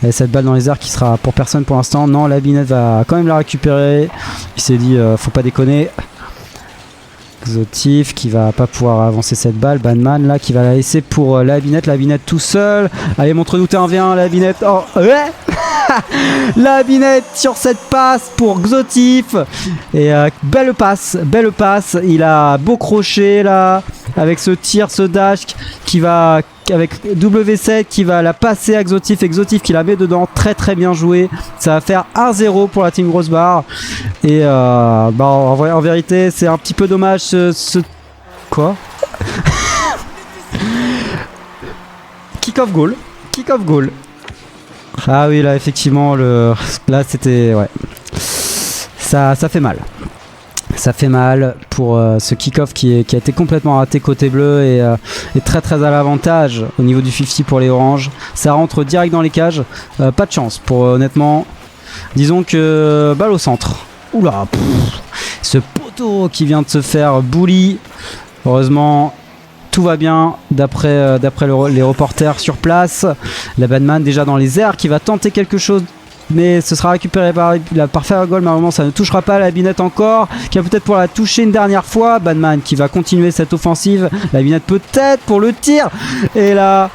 Et cette balle dans les airs qui sera pour personne pour l'instant. Non, la Binette va quand même la récupérer. Il s'est dit, faut pas déconner. Xotif qui va pas pouvoir avancer cette balle. Banman là qui va la laisser pour la Binette tout seul. Allez, montre-nous t'es 1v1 la Binette. Oh ouais. La Binette sur cette passe pour Xotif. Et belle passe. Il a beau crochet là avec ce tir, ce dash qui va avec W7 qui va la passer à Xotif et Xotif qui la met dedans. Très très bien joué. Ça va faire 1-0 pour la Team Grosse Barre. Et en vérité c'est un petit peu dommage Quoi Kick-off goal. Ah oui là effectivement là c'était ouais. Ça fait mal. Ça fait mal pour ce kick-off qui a été complètement raté côté bleu et très très à l'avantage au niveau du 50 pour les oranges. Ça rentre direct dans les cages. Pas de chance pour honnêtement. Disons que balle au centre. Oula, ce poteau qui vient de se faire bully. Heureusement, tout va bien d'après les reporters sur place. La Banman déjà dans les airs qui va tenter quelque chose. Mais ce sera récupéré par Firegold. Malheureusement, ça ne touchera pas la Binette encore. Qui va peut-être pouvoir la toucher une dernière fois. Banman qui va continuer cette offensive. La Binette peut-être pour le tir. Et là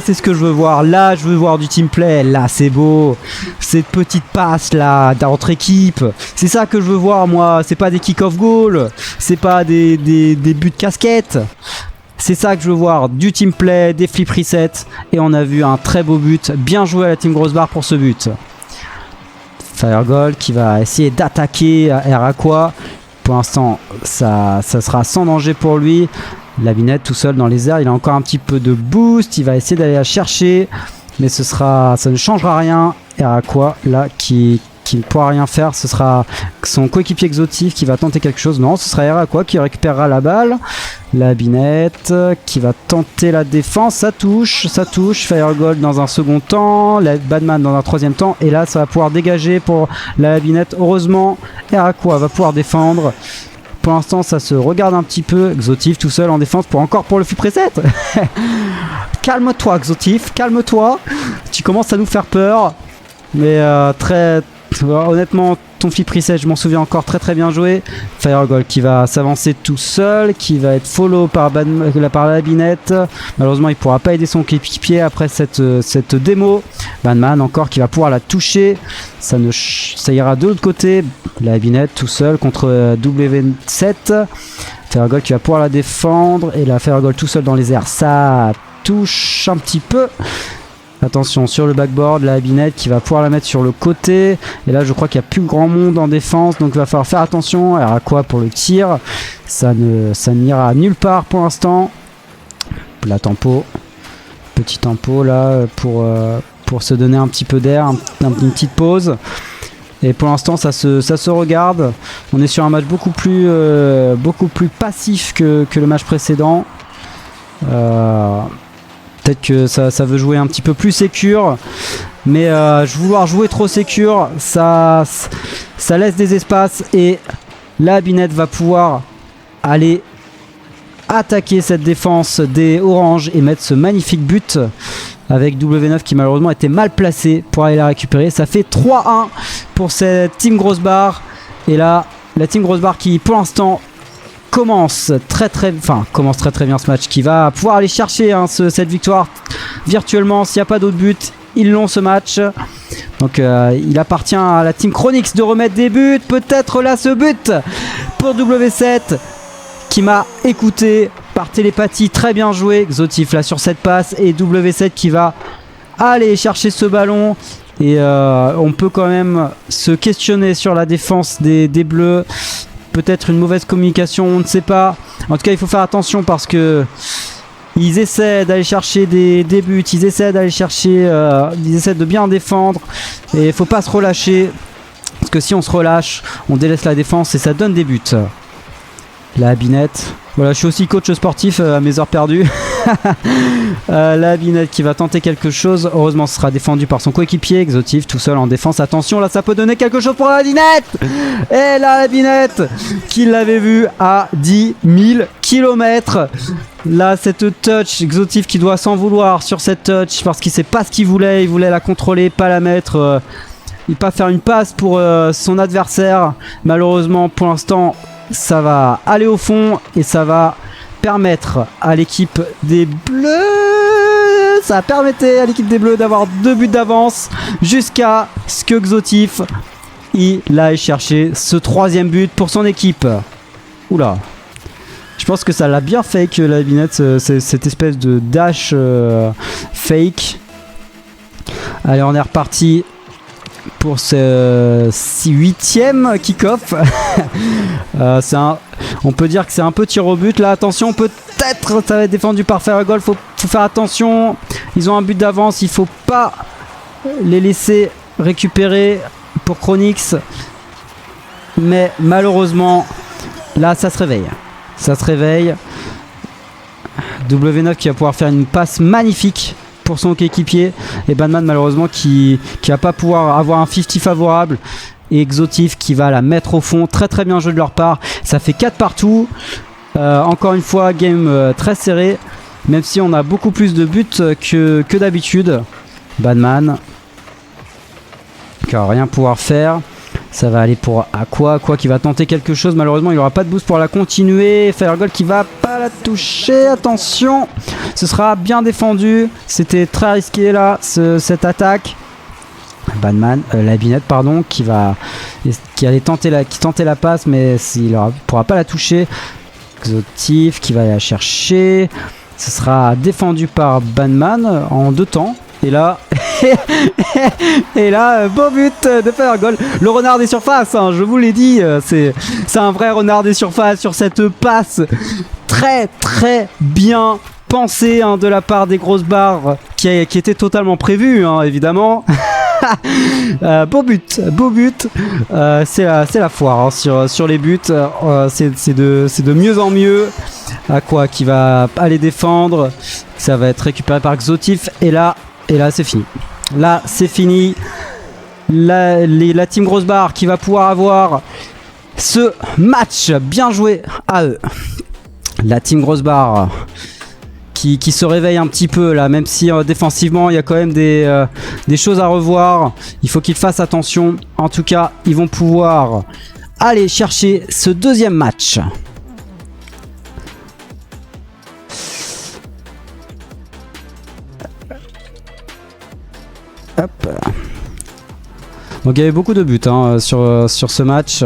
c'est ce que je veux voir. Là, je veux voir du team play. Là, c'est beau. Cette petite passe là d'entre équipe. C'est ça que je veux voir, moi. C'est pas des kick-off goals. C'est pas des buts de casquette. C'est ça que je veux voir, du team play, des flip resets. Et on a vu un très beau but. Bien joué à la Team Grosse Barre pour ce but. Firegold qui va essayer d'attaquer Air Aqua. Pour l'instant, ça sera sans danger pour lui. La Binette tout seul dans les airs. Il a encore un petit peu de boost. Il va essayer d'aller la chercher. Mais ça ne changera rien. Air Aqua là qui ne pourra rien faire. Ce sera son coéquipier Xotif qui va tenter quelque chose. Non, ce sera Air Aqua qui récupérera la balle. La Binette qui va tenter la défense. Ça touche. Firegold dans un second temps. La Banman dans un troisième temps. Et là, ça va pouvoir dégager pour la Binette. Heureusement, Air Aqua va pouvoir défendre. Pour l'instant, ça se regarde un petit peu. Xotif tout seul en défense pour le flip reset. Calme-toi, Xotif. Calme-toi. Tu commences à nous faire peur. Mais honnêtement, ton flip reset, je m'en souviens encore, très très bien joué. Firegold qui va s'avancer tout seul, qui va être follow par la Binette. Malheureusement, il ne pourra pas aider son équipier après cette démo. Banman encore qui va pouvoir la toucher. Ça ira de l'autre côté. La Binette tout seul contre W7. Firegold qui va pouvoir la défendre. Et la Firegold tout seul dans les airs. Ça touche un petit peu. Attention sur le backboard, la Binette qui va pouvoir la mettre sur le côté. Et là je crois qu'il n'y a plus grand monde en défense. Donc il va falloir faire attention. Alors à quoi pour le tir. Ça n'ira nulle part pour l'instant. La tempo. Petit tempo là pour se donner un petit peu d'air. Une petite pause. Et pour l'instant ça se regarde. On est sur un match beaucoup plus passif que le match précédent. Peut-être que ça veut jouer un petit peu plus sécure, mais vouloir jouer trop sécure, ça laisse des espaces et la Binette va pouvoir aller attaquer cette défense des oranges et mettre ce magnifique but avec W9 qui malheureusement était mal placé pour aller la récupérer. Ça fait 3-1 pour cette Team Grosse Barre et là la Team Grosse Barre qui pour l'instant commence très bien ce match, qui va pouvoir aller chercher cette victoire virtuellement. S'il n'y a pas d'autres buts, ils l'ont ce match. Donc il appartient à la Team Chronix de remettre des buts. Peut-être là ce but pour W7 qui m'a écouté par télépathie. Très bien joué Xotif là sur cette passe et W7 qui va aller chercher ce ballon. Et on peut quand même se questionner sur la défense des Bleus. Peut-être une mauvaise communication, on ne sait pas. En tout cas, il faut faire attention parce que Ils essaient d'aller chercher des buts, ils essaient d'aller chercher, ils essaient de bien défendre. Et il faut pas se relâcher. Parce que si on se relâche, on délaisse la défense et ça donne des buts. La Binette. Voilà, je suis aussi coach sportif à mes heures perdues. La Binette qui va tenter quelque chose. Heureusement, ce sera défendu par son coéquipier. Xotif tout seul en défense. Attention, là, ça peut donner quelque chose pour la Binette. Et là, la Binette qui l'avait vu à 10 000 km. Là, cette touch, Xotif qui doit s'en vouloir sur cette touch parce qu'il sait pas ce qu'il voulait. Il voulait la contrôler, pas la mettre. Il pas faire une passe pour son adversaire. Malheureusement, pour l'instant, ça va aller au fond et ça va permettre à l'équipe des Bleus. Ça permettait à l'équipe des Bleus d'avoir 2 buts d'avance jusqu'à ce que Xotif il aille chercher ce 3e but pour son équipe. Oula. Je pense que ça l'a bien fake la Binette, cette espèce de dash fake. Allez, on est reparti pour ce 8e kick-off. On peut dire que c'est un peu tir au but là. Attention, peut-être ça va être défendu par Ferragol. Faut faire attention. Ils ont un but d'avance. Il faut pas les laisser récupérer pour Chronix. Mais malheureusement, là ça se réveille. Ça se réveille. W9 qui va pouvoir faire une passe magnifique pour son coéquipier et Banman malheureusement qui va pas pouvoir avoir un 50 favorable et Xotif qui va la mettre au fond. Très très bien joué de leur part, ça fait 4 partout. Encore une fois game très serré même si on a beaucoup plus de buts que d'habitude. Banman qui va rien pouvoir faire. Ça va aller pour Aqua qui va tenter quelque chose. Malheureusement, il n'aura pas de boost pour la continuer. Firegold qui va pas la toucher. Attention, ce sera bien défendu. C'était très risqué là, cette attaque. Banman, la Binette, pardon, qui tentait la passe, mais il ne pourra pas la toucher. Xotif qui va la chercher. Ce sera défendu par Banman en 2 temps. Et là, beau but de Firegold. Le renard des surfaces, hein, je vous l'ai dit, c'est un vrai renard des surfaces sur cette passe très très bien pensée hein, de la part des grosses barres qui était totalement prévue, hein, évidemment. Beau but. C'est la foire hein, sur les buts. C'est de mieux en mieux. Aqua qui va aller défendre. Ça va être récupéré par Xotif. Et là, c'est fini. Là, c'est fini. La team Grosse Barre qui va pouvoir avoir ce match. Bien joué à eux. La team Grosse Barre qui se réveille un petit peu là, même si défensivement, il y a quand même des choses à revoir. Il faut qu'ils fassent attention. En tout cas, ils vont pouvoir aller chercher ce 2e match. Hop. Donc il y avait beaucoup de buts hein, sur ce match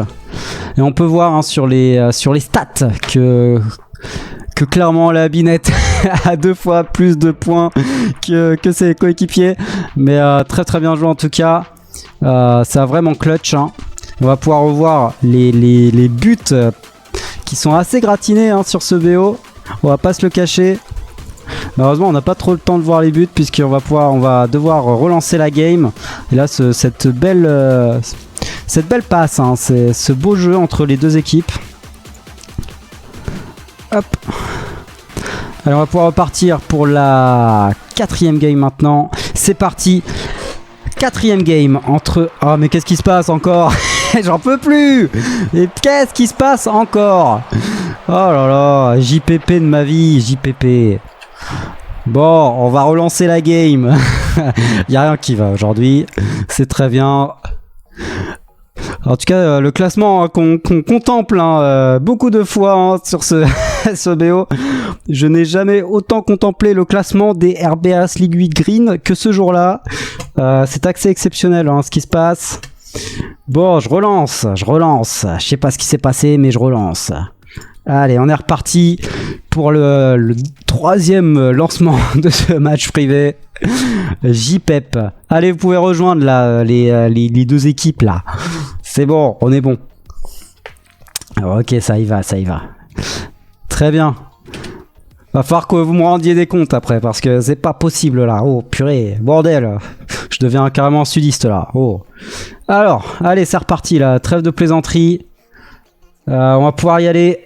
et on peut voir hein, sur les stats que clairement la Binette a 2 fois plus de points que ses coéquipiers, mais très très bien joué en tout cas. Ça a vraiment clutch hein. On va pouvoir revoir les buts qui sont assez gratinés hein, sur ce BO, on va pas se le cacher. Malheureusement on n'a pas trop le temps de voir les buts puisqu'on va devoir relancer la game. Et là cette belle passe hein, c'est ce beau jeu entre les 2 équipes. Hop. Allez, on va pouvoir repartir pour la 4e game maintenant. C'est parti. 4e game entre... Oh mais qu'est-ce qui se passe encore? J'en peux plus. Et qu'est-ce qui se passe encore? Oh là là, JPP de ma vie, JPP. Bon, on va relancer la game. Il n'y a rien qui va aujourd'hui. C'est très bien. En tout cas, le classement hein, qu'on contemple hein, beaucoup de fois hein, sur ce BO, je n'ai jamais autant contemplé le classement des RBAS League 8 Green que ce jour-là. C'est assez exceptionnel hein, ce qui se passe. Bon, je relance. Je sais pas ce qui s'est passé, mais je relance. Allez, on est reparti pour le 3e lancement de ce match privé. JPEP. Allez, vous pouvez rejoindre là, les 2 équipes là. C'est bon, on est bon. Alors, ok, ça y va. Très bien. Va falloir que vous me rendiez des comptes après, parce que c'est pas possible là. Oh purée, bordel. Je deviens carrément sudiste là. Oh. Alors, allez, c'est reparti là. Trêve de plaisanterie. On va pouvoir y aller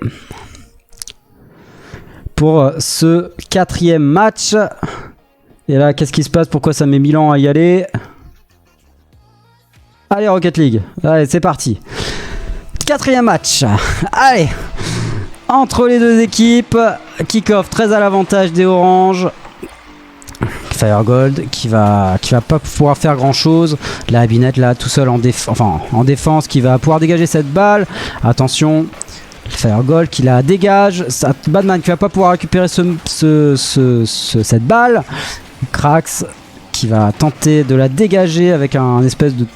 pour ce 4e match. Et là, qu'est-ce qui se passe? Pourquoi ça met 1000 ans à y aller? Allez, Rocket League. Allez, c'est parti. 4e match. Allez. Entre les deux équipes. Kick-off très à l'avantage des Oranges. Firegold qui va pas pouvoir faire grand chose. La Binette là tout seul en défense qui va pouvoir dégager cette balle. Attention, Firegold qui la dégage. Batman qui va pas pouvoir récupérer cette balle. Krax qui va tenter de la dégager avec une espèce de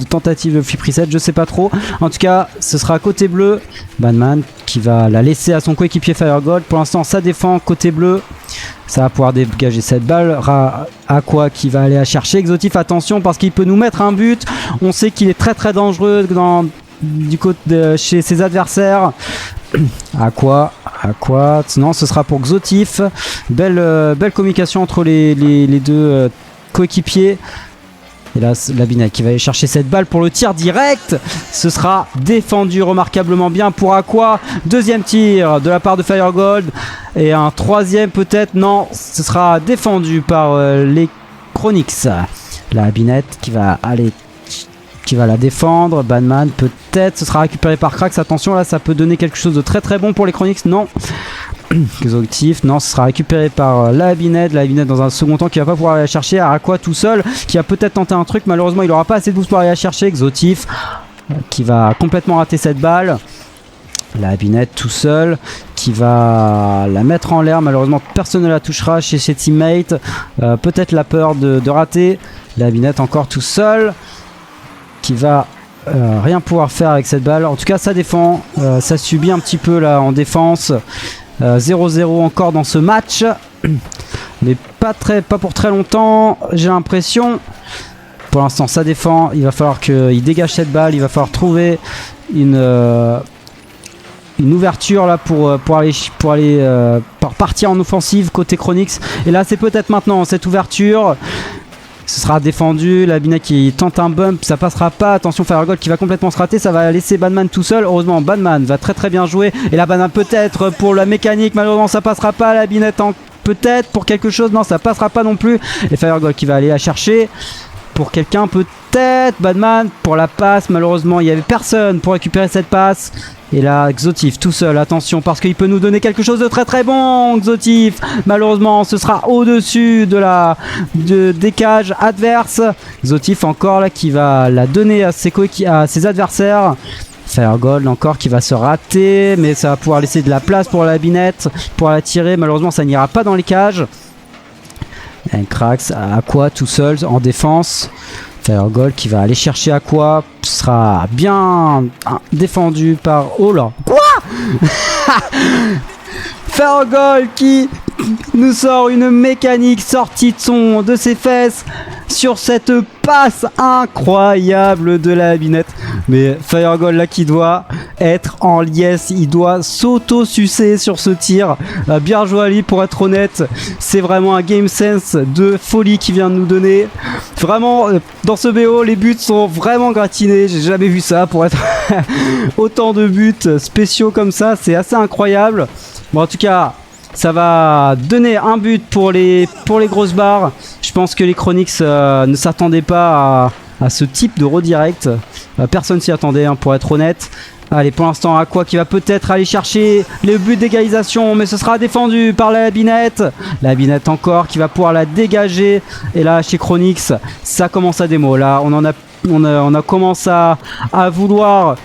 tentative de flip reset, je sais pas trop. En tout cas, ce sera côté bleu. Batman qui va la laisser à son coéquipier Firegold. Pour l'instant, ça défend côté bleu. Ça va pouvoir dégager cette balle. Aqua qui va aller la chercher. Exotif, attention parce qu'il peut nous mettre un but. On sait qu'il est très très dangereux du côté chez ses adversaires. Aqua, non, ce sera pour Xotif. Belle communication entre les deux coéquipiers. Et là, la Binette qui va aller chercher cette balle pour le tir direct. Ce sera défendu remarquablement bien pour Aqua. Deuxième tir de la part de Firegold. Et un troisième peut-être. Non, ce sera défendu par les Chronix. La Binette qui va la défendre. Batman peut-être. Ce sera récupéré par Krax. Attention, là, ça peut donner quelque chose de très très bon pour les Chronix. Non. Exotif, non, ce sera récupéré par la Binette dans un second temps qui va pas pouvoir aller la chercher. Aqua tout seul qui va peut-être tenter un truc, malheureusement il aura pas assez de boost pour aller la chercher. Exotif qui va complètement rater cette balle. La Binette tout seul qui va la mettre en l'air, malheureusement personne ne la touchera chez ses teammates. Peut-être la peur de rater. La Binette encore tout seul qui va rien pouvoir faire avec cette balle. En tout cas ça défend, ça subit un petit peu là en défense. 0-0 encore dans ce match, mais pas pour très longtemps, j'ai l'impression. Pour l'instant ça défend, il va falloir qu'il dégage cette balle, il va falloir trouver une ouverture là pour partir en offensive côté Chronix. Et là c'est peut-être maintenant cette ouverture. Ce sera défendu, la Binette qui tente un bump, ça passera pas. Attention, Firegold qui va complètement se rater, ça va laisser Batman tout seul. Heureusement, Batman va très très bien jouer. Et là, Batman peut-être pour la mécanique, malheureusement ça passera pas. La Binette peut-être pour quelque chose, non ça passera pas non plus. Et Firegold qui va aller la chercher pour quelqu'un peut-être. Batman pour la passe, malheureusement il y avait personne pour récupérer cette passe. Et là, Xotif tout seul, attention parce qu'il peut nous donner quelque chose de très très bon. Xotif, malheureusement, ce sera au-dessus des cages adverses. Xotif encore là qui va la donner à ses adversaires. Firegold encore qui va se rater, mais ça va pouvoir laisser de la place pour la Binette pour la tirer. Malheureusement, ça n'ira pas dans les cages. Krax, Aqua tout seul en défense. Firegold qui va aller chercher Aqua, sera bien défendu par... Oh là, quoi? Firegold qui nous sort une mécanique sortie de ses fesses sur cette passe incroyable de la Binette. Mais Firegold là qui doit être en liesse, il doit s'auto-sucer sur ce tir. Bien joué à lui pour être honnête, c'est vraiment un game sense de folie qui vient de nous donner. Vraiment, dans ce BO, les buts sont vraiment gratinés, j'ai jamais vu ça pour être autant de buts spéciaux comme ça, c'est assez incroyable. Bon, en tout cas, ça va donner un but pour les grosses barres. Je pense que les Chronix ne s'attendaient pas à ce type de redirect. Personne s'y attendait, hein, pour être honnête. Allez, pour l'instant, Aqua qui va peut-être aller chercher le but d'égalisation, mais ce sera défendu par la Binette. La Binette encore qui va pouvoir la dégager. Et là, chez Chronix, ça commence à démo. Là, on a commencé à vouloir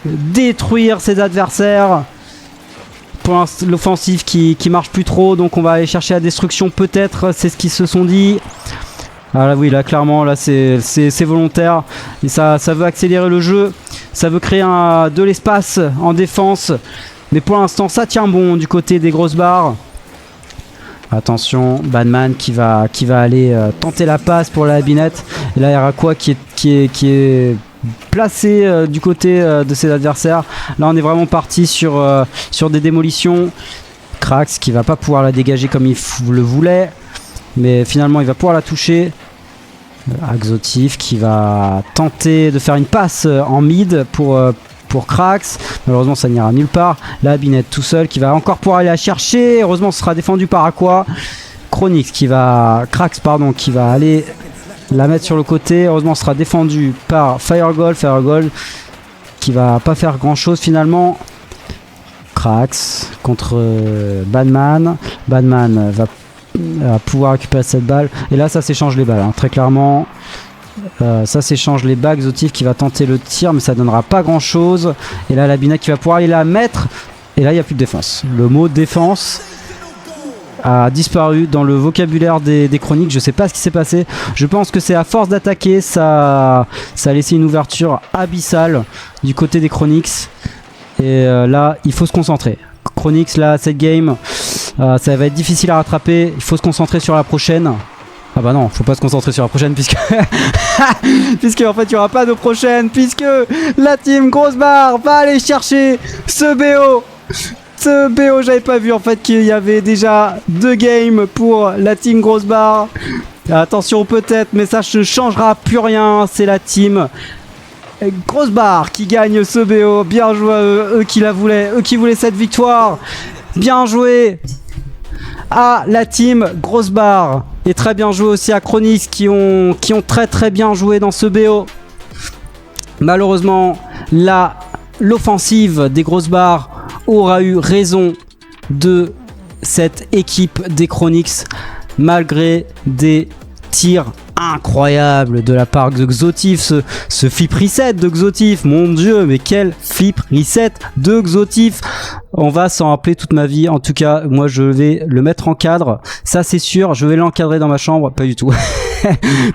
détruire ses adversaires. Pour l'offensive qui marche plus trop, donc on va aller chercher la destruction peut-être, c'est ce qu'ils se sont dit. Ah là oui, là clairement là c'est volontaire et ça veut accélérer le jeu, ça veut créer de l'espace en défense, mais pour l'instant ça tient bon du côté des grosses barres. Attention, Batman qui va aller tenter la passe pour la Binette. Et là il y aura quoi qui est placé du côté de ses adversaires. Là on est vraiment parti sur des démolitions. Krax qui va pas pouvoir la dégager comme il le voulait, mais finalement il va pouvoir la toucher. Axotif qui va tenter de faire une passe en mid pour Krax. Malheureusement ça n'ira nulle part. Là Binette tout seul qui va encore pouvoir aller la chercher. Heureusement ce sera défendu par Aqua. Krax qui va aller la mettre sur le côté. Heureusement ce sera défendu par Firegold qui va pas faire grand chose finalement. Krax contre Badman va pouvoir récupérer cette balle, et là ça s'échange les balles, hein. Très clairement ça s'échange les balles. Xotif qui va tenter le tir mais ça donnera pas grand chose, et là la Binette qui va pouvoir aller la mettre, et là il n'y a plus de défense. Le mot défense a disparu dans le vocabulaire des chroniques. Je sais pas ce qui s'est passé, je pense que c'est à force d'attaquer, ça a laissé une ouverture abyssale du côté des chroniques, et là il faut se concentrer. Chroniques là, cette game ça va être difficile à rattraper, il faut se concentrer sur la prochaine. Ah bah non, faut pas se concentrer sur la prochaine puisque puisque en fait il y aura pas de prochaine, puisque la team Grosse Barre va aller chercher ce BO. Ce BO, j'avais pas vu en fait qu'il y avait déjà 2 games pour la team Grosse Barre. Attention peut-être, mais ça ne changera plus rien, c'est la team Grosse Barre qui gagne ce BO. Bien joué à eux qui la voulaient, eux qui voulaient cette victoire. Bien joué à la team Grosse Barre, et très bien joué aussi à Chronix qui ont très bien joué dans ce BO. Malheureusement l'offensive des Grosses Barres aura eu raison de cette équipe des Chronix, malgré des tirs incroyables de la part de Xotif. Ce flip reset de Xotif, mon dieu, mais quel flip reset de Xotif. On va s'en rappeler toute ma vie. En tout cas, moi je vais le mettre en cadre, ça c'est sûr. Je vais l'encadrer dans ma chambre, pas du tout.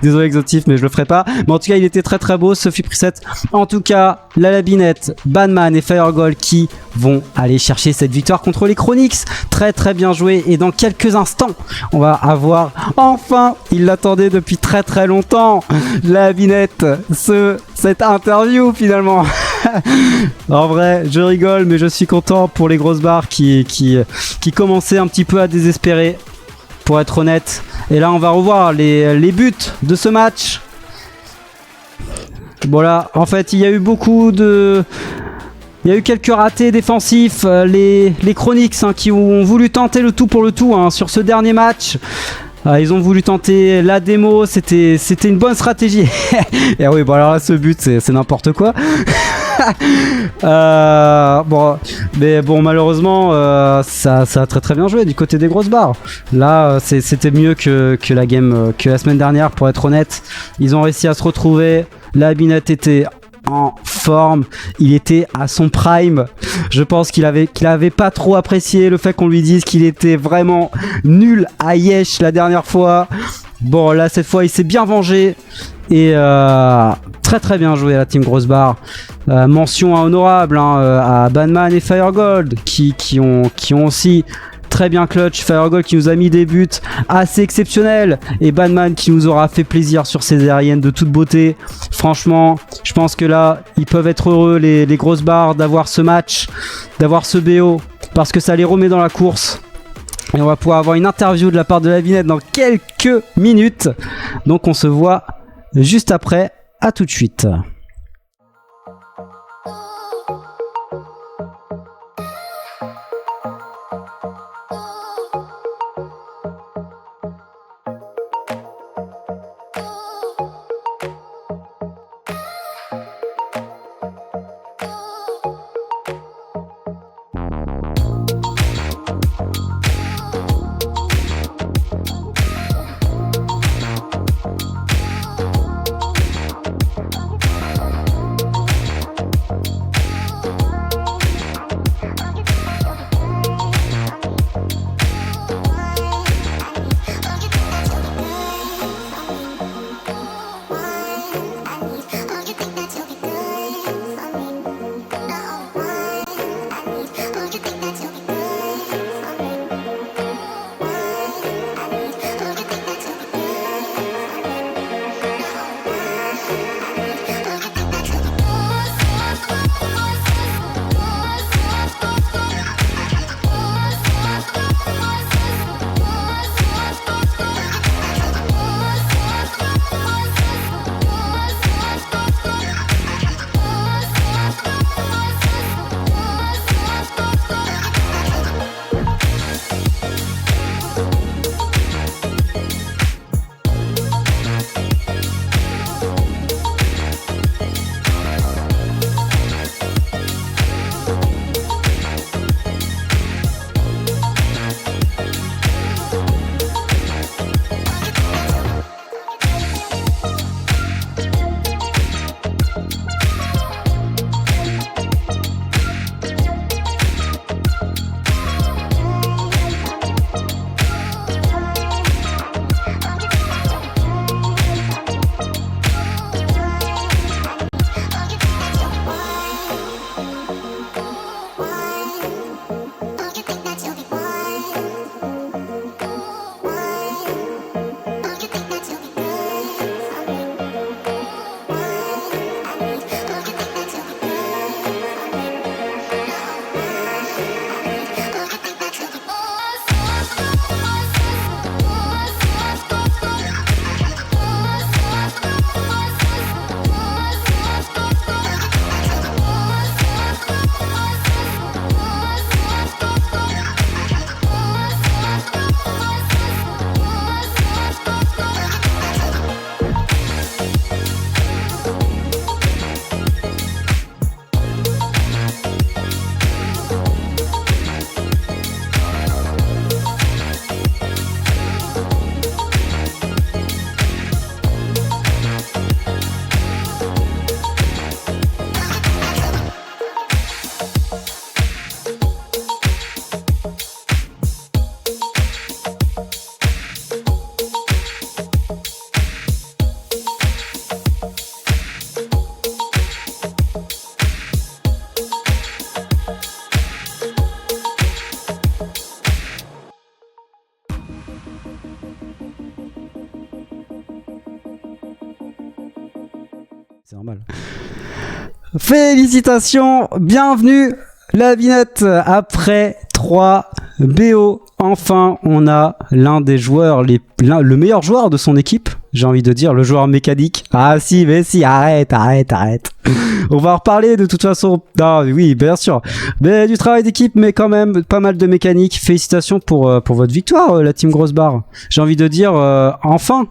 Désolé Xotif, mais je le ferai pas. Mais en tout cas il était très beau ce flip reset. En tout cas la Labinette, Badman et Firegold qui vont aller chercher cette victoire contre les Chronix. Très bien joué, et dans quelques instants on va avoir enfin, il l'attendait depuis très longtemps, la Labinette, cette interview finalement. En vrai je rigole, mais je suis content pour les Grosses Barres qui commençaient un petit peu à désespérer, pour être honnête. Et là on va revoir les buts de ce match. Voilà, en fait il y a eu quelques ratés défensifs, les Chronix qui ont voulu tenter le tout pour le tout sur ce dernier match. Ils ont voulu tenter la démo, c'était une bonne stratégie. Et oui, bon alors là ce but c'est n'importe quoi. Mais bon malheureusement ça a très bien joué du côté des Grosses Barres. Là c'était mieux que la game que la semaine dernière, pour être honnête. Ils ont réussi à se retrouver. La Binette était en forme, il était à son prime. Je pense qu'il avait pas trop apprécié le fait qu'on lui dise qu'il était vraiment nul à Yesh la dernière fois. Bon là cette fois il s'est bien vengé, et très bien joué à la team Grosse Barre. Mention honorable à Badman et Firegold qui ont aussi très bien clutch. Firegold qui nous a mis des buts assez exceptionnels, et Badman qui nous aura fait plaisir sur ses aériennes de toute beauté. Franchement, je pense que là, ils peuvent être heureux, les Grosses Barres, d'avoir ce match, d'avoir ce BO, parce que ça les remet dans la course. Et on va pouvoir avoir une interview de la part de la Binette dans quelques minutes. Donc on se voit juste après. À tout de suite. Félicitations, bienvenue la binette. Après 3 BO, enfin on a l'un des joueurs, le meilleur joueur de son équipe, j'ai envie de dire, le joueur mécanique. Ah si, mais si, arrête. On va en reparler de toute façon. Ah oui, bien sûr. Mais du travail d'équipe, mais quand même pas mal de mécanique. Félicitations pour votre victoire, la team Grosse Barre. J'ai envie de dire, enfin.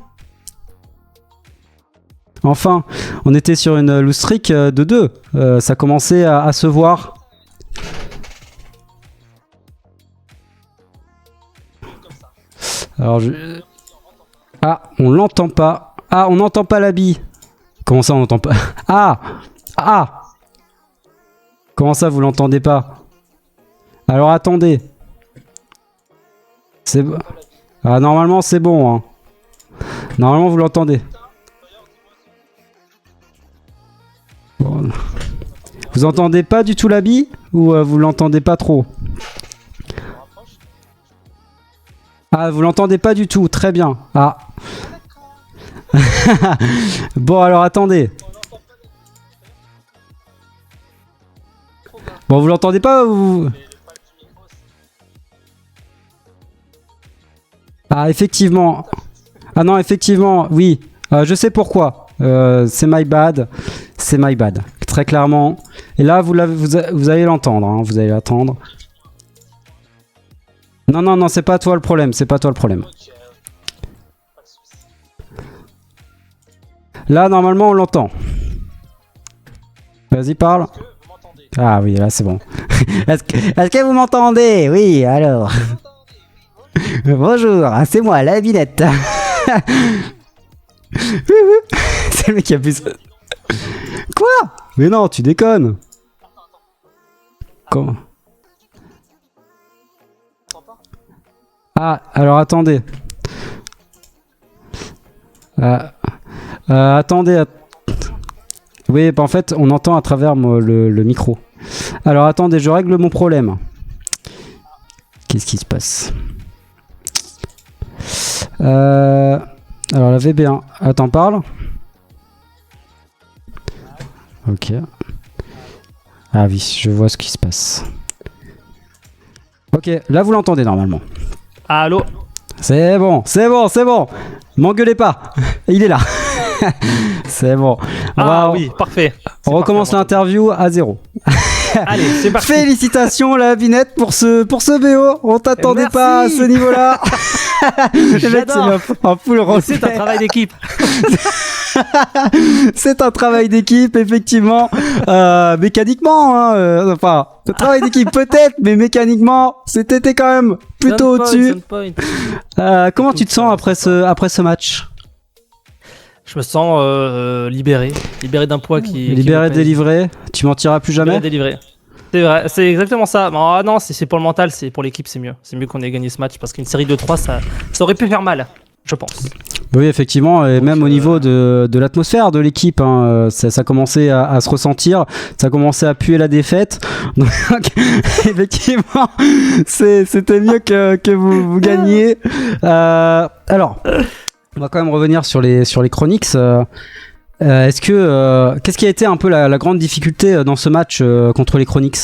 Enfin, on était sur une lose streak de 2. Ça commençait à se voir. Alors Ah, on l'entend pas. Ah, on n'entend pas la bille. Comment ça, on n'entend pas? Ah Comment ça, vous l'entendez pas? Alors attendez. C'est bon. Ah, normalement, c'est bon. Hein. Normalement, vous l'entendez. Bon. Vous entendez pas du tout la bille? Ou vous l'entendez pas trop? Ah, vous l'entendez pas du tout, très bien. Ah. Bon, alors attendez. Bon, vous l'entendez pas ou... Ah, effectivement. Ah non, effectivement, oui. Je sais pourquoi. C'est my bad. C'est my bad. Très clairement. Et là, vous allez l'entendre. Hein, vous allez l'attendre. Non, c'est pas toi le problème, Là, normalement, on l'entend. Vas-y, parle. Ah oui, là, c'est bon. Est-ce que vous m'entendez? Oui, alors. Bonjour, c'est moi, la binette. C'est le mec qui a plus... Quoi? Mais non, tu déconnes. Comment? Ah, alors attendez. Attendez. Oui, bah en fait, on entend à travers le micro. Alors attendez, je règle mon problème. Qu'est-ce qui se passe? Alors la VB1. Attends, parle. Ok. Ah oui, je vois ce qui se passe. Ok, là vous l'entendez normalement. Allô? C'est bon. M'engueulez pas. Il est là. C'est bon. Oui, parfait. On recommence l'interview à 0. Allez, c'est parti. Félicitations la binette pour ce BO. On t'attendait pas à ce niveau-là. J'adore. Un full roleplay. C'est un travail d'équipe. C'est un travail d'équipe, effectivement. Mécaniquement, hein, enfin, le travail d'équipe peut-être, mais mécaniquement, c'était quand même plutôt au-dessus. Comment tu te sens après ce match? Je me sens libéré d'un poids qui... Libéré, délivré. Tu mentiras plus jamais? Libéré, délivré. C'est vrai, c'est exactement ça. Non, c'est pour le mental, c'est pour l'équipe, c'est mieux. C'est mieux qu'on ait gagné ce match parce qu'une série de 3, ça aurait pu faire mal, je pense. Oui, effectivement, et même au niveau de l'atmosphère de l'équipe, hein, ça commençait à se ressentir, ça commençait à puer la défaite. Donc, effectivement, c'était mieux que vous gagniez. Alors, on va quand même revenir sur les Chronics. Qu'est-ce qui a été un peu la grande difficulté dans ce match contre les Chronics?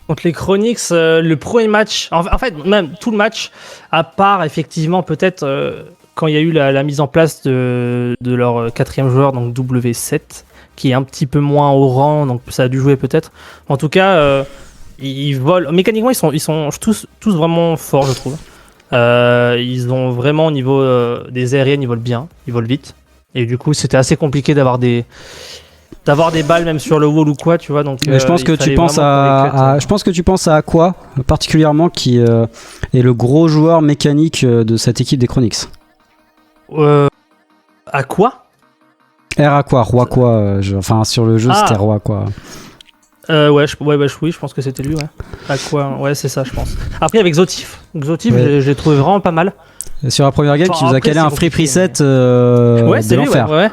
Contre les Chronics, le premier match, en fait, même tout le match, à part effectivement peut-être quand il y a eu la mise en place de leur 4e joueur, donc W7, qui est un petit peu moins au rang, donc ça a dû jouer peut-être. En tout cas, ils volent. Mécaniquement, ils sont tous vraiment forts, je trouve. Ils ont vraiment au niveau des aériennes, ils volent bien, ils volent vite. Et du coup, c'était assez compliqué d'avoir des balles même sur le wall ou quoi, tu vois. Donc je pense que tu penses je pense que tu penses à Aqua particulièrement, qui est le gros joueur mécanique de cette équipe des Chronics. À quoi? Roi quoi, enfin sur le jeu c'était Roi quoi. Oui, je pense que c'était lui, ouais. À quoi? Ouais, c'est ça, je pense. Après avec Xotif, ouais. Je l'ai trouvé vraiment pas mal. Sur la première game, qui nous a calé un free preset ouais, c'est de lui, l'enfer. Ouais.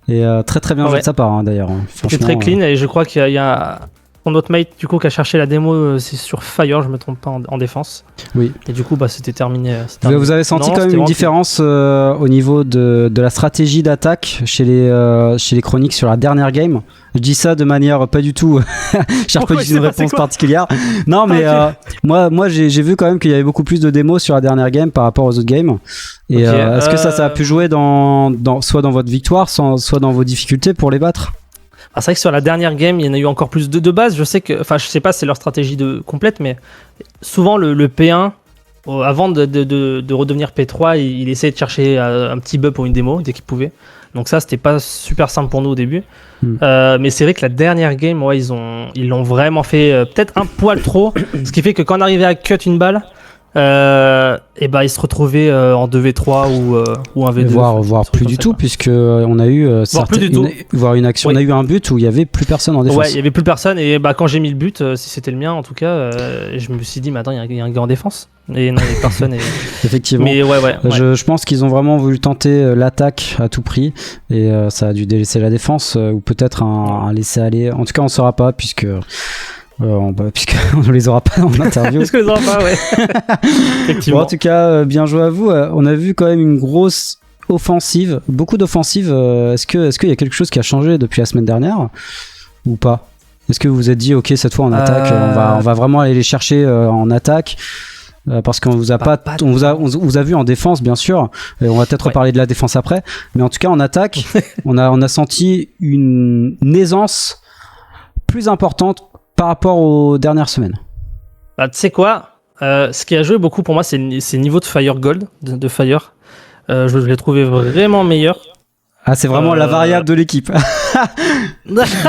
Et très bien joué de sa part, hein, d'ailleurs. C'était très clean, et je crois qu'il y a ton autre mate du coup qui a cherché la démo, c'est sur Fire, je me trompe pas, en défense. Oui. Et du coup, bah, c'était terminé. Vous avez senti quand même une différence au niveau de la stratégie d'attaque chez les Chroniques sur la dernière game. Je dis ça de manière pas du tout. Je cherche pas du tout une réponse particulière. Non, mais moi j'ai vu quand même qu'il y avait beaucoup plus de démos sur la dernière game par rapport aux autres games. Et est-ce que ça a pu jouer soit dans votre victoire, soit dans vos difficultés pour les battre? Ah, c'est vrai que sur la dernière game, il y en a eu encore plus de base. Je sais pas si c'est leur stratégie complète, mais souvent le P1, avant de redevenir P3, il essayait de chercher un petit buff pour une démo dès qu'il pouvait. Donc ça, c'était pas super simple pour nous au début. Mais c'est vrai que la dernière game, ouais, ils l'ont vraiment fait peut-être un poil trop. Ce qui fait que quand on arrivait à cut une balle, et bah ils se retrouvaient en 2v3 ou 1v2, voire plus du tout, puisque on a eu une action, on a eu un but où il y avait plus personne en défense. Ouais, il y avait plus personne, et bah quand j'ai mis le but, si c'était le mien en tout cas, je me suis dit mais attends, il y a un gars en défense, et non, il y a personne. Effectivement. Mais ouais. Je pense qu'ils ont vraiment voulu tenter l'attaque à tout prix, et ça a dû délaisser la défense, ou peut-être un laisser aller. En tout cas, on saura pas, puisqu'on ne les aura pas dans l'interview. Parce que les aura pas, ouais. Effectivement. Bon, en tout cas, bien joué à vous. On a vu quand même une grosse offensive, beaucoup d'offensives. Est-ce qu'il y a quelque chose qui a changé depuis la semaine dernière ou pas? Est-ce que vous vous êtes dit, ok, cette fois en attaque, on va vraiment aller les chercher en attaque? Parce qu'on vous a on vous a vu en défense, bien sûr, et on va peut-être reparler de la défense après, mais en tout cas en attaque, on a senti une aisance plus importante par rapport aux dernières semaines. Bah, tu sais quoi, ce qui a joué beaucoup pour moi, c'est le niveau de Fire Gold, de Fire. Je l'ai trouvé vraiment meilleur. Ah, c'est vraiment la variable de l'équipe. non, c'est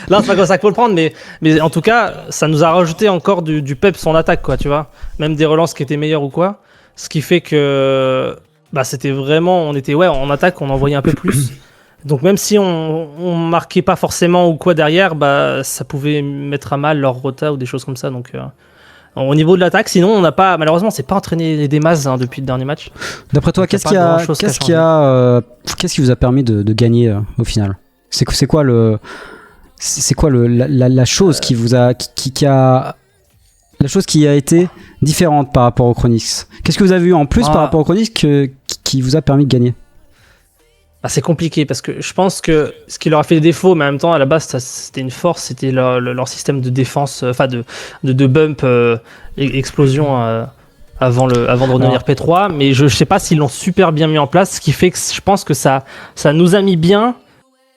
pas comme ça qu'il faut le prendre, mais en tout cas, ça nous a rajouté encore du peps en attaque, quoi, tu vois. Même des relances qui étaient meilleures ou quoi. Ce qui fait que bah, c'était vraiment, on était en attaque, on envoyait un peu plus. Donc même si on marquait pas forcément ou quoi derrière, bah, ça pouvait mettre à mal leur rota ou des choses comme ça. Donc au niveau de l'attaque, sinon on n'a pas, malheureusement, c'est pas entraîné des masses depuis le dernier match. D'après toi, qu'est-ce qui vous a permis de gagner au final? C'est quoi la chose qui vous a la chose qui a été différente par rapport aux Chronics? Qu'est-ce que vous avez vu en plus par rapport aux Chronics qui vous a permis de gagner? Ah, c'est compliqué parce que je pense que ce qui leur a fait défaut, mais en même temps à la base c'était une force, c'était leur système de défense, enfin de bump, explosion avant de redevenir P3, mais je sais pas s'ils l'ont super bien mis en place, ce qui fait que je pense que ça nous a mis bien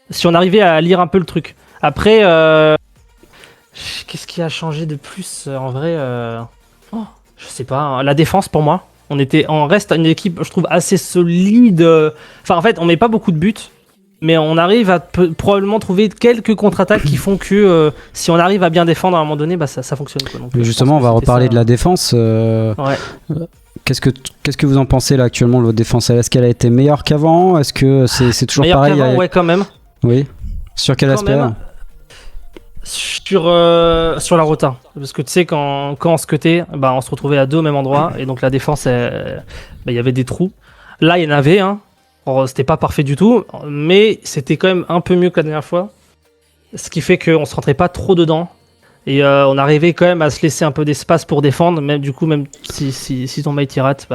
si on arrivait à lire un peu le truc. Après, qu'est-ce qui a changé de plus en vrai, je sais pas, hein, la défense pour moi. On reste une équipe, je trouve, assez solide. Enfin, en fait, on met pas beaucoup de buts, mais on arrive à probablement trouver quelques contre-attaques qui font que si on arrive à bien défendre à un moment donné, bah, ça fonctionne, quoi. Donc, justement, on va reparler de la défense. Qu'est-ce que vous en pensez là actuellement de votre défense? Est-ce qu'elle a été meilleure qu'avant? Est-ce que c'est toujours meilleure pareil? Ouais, quand même. Oui. Sur quel aspect? Sur la rota, parce que tu sais quand on se cutait, bah on se retrouvait à deux au même endroit, et donc la défense, il y avait des trous. Là il y en avait un, c'était pas parfait du tout, mais c'était quand même un peu mieux que la dernière fois, ce qui fait qu'on se rentrait pas trop dedans, et on arrivait quand même à se laisser un peu d'espace pour défendre, même si ton mate y rate,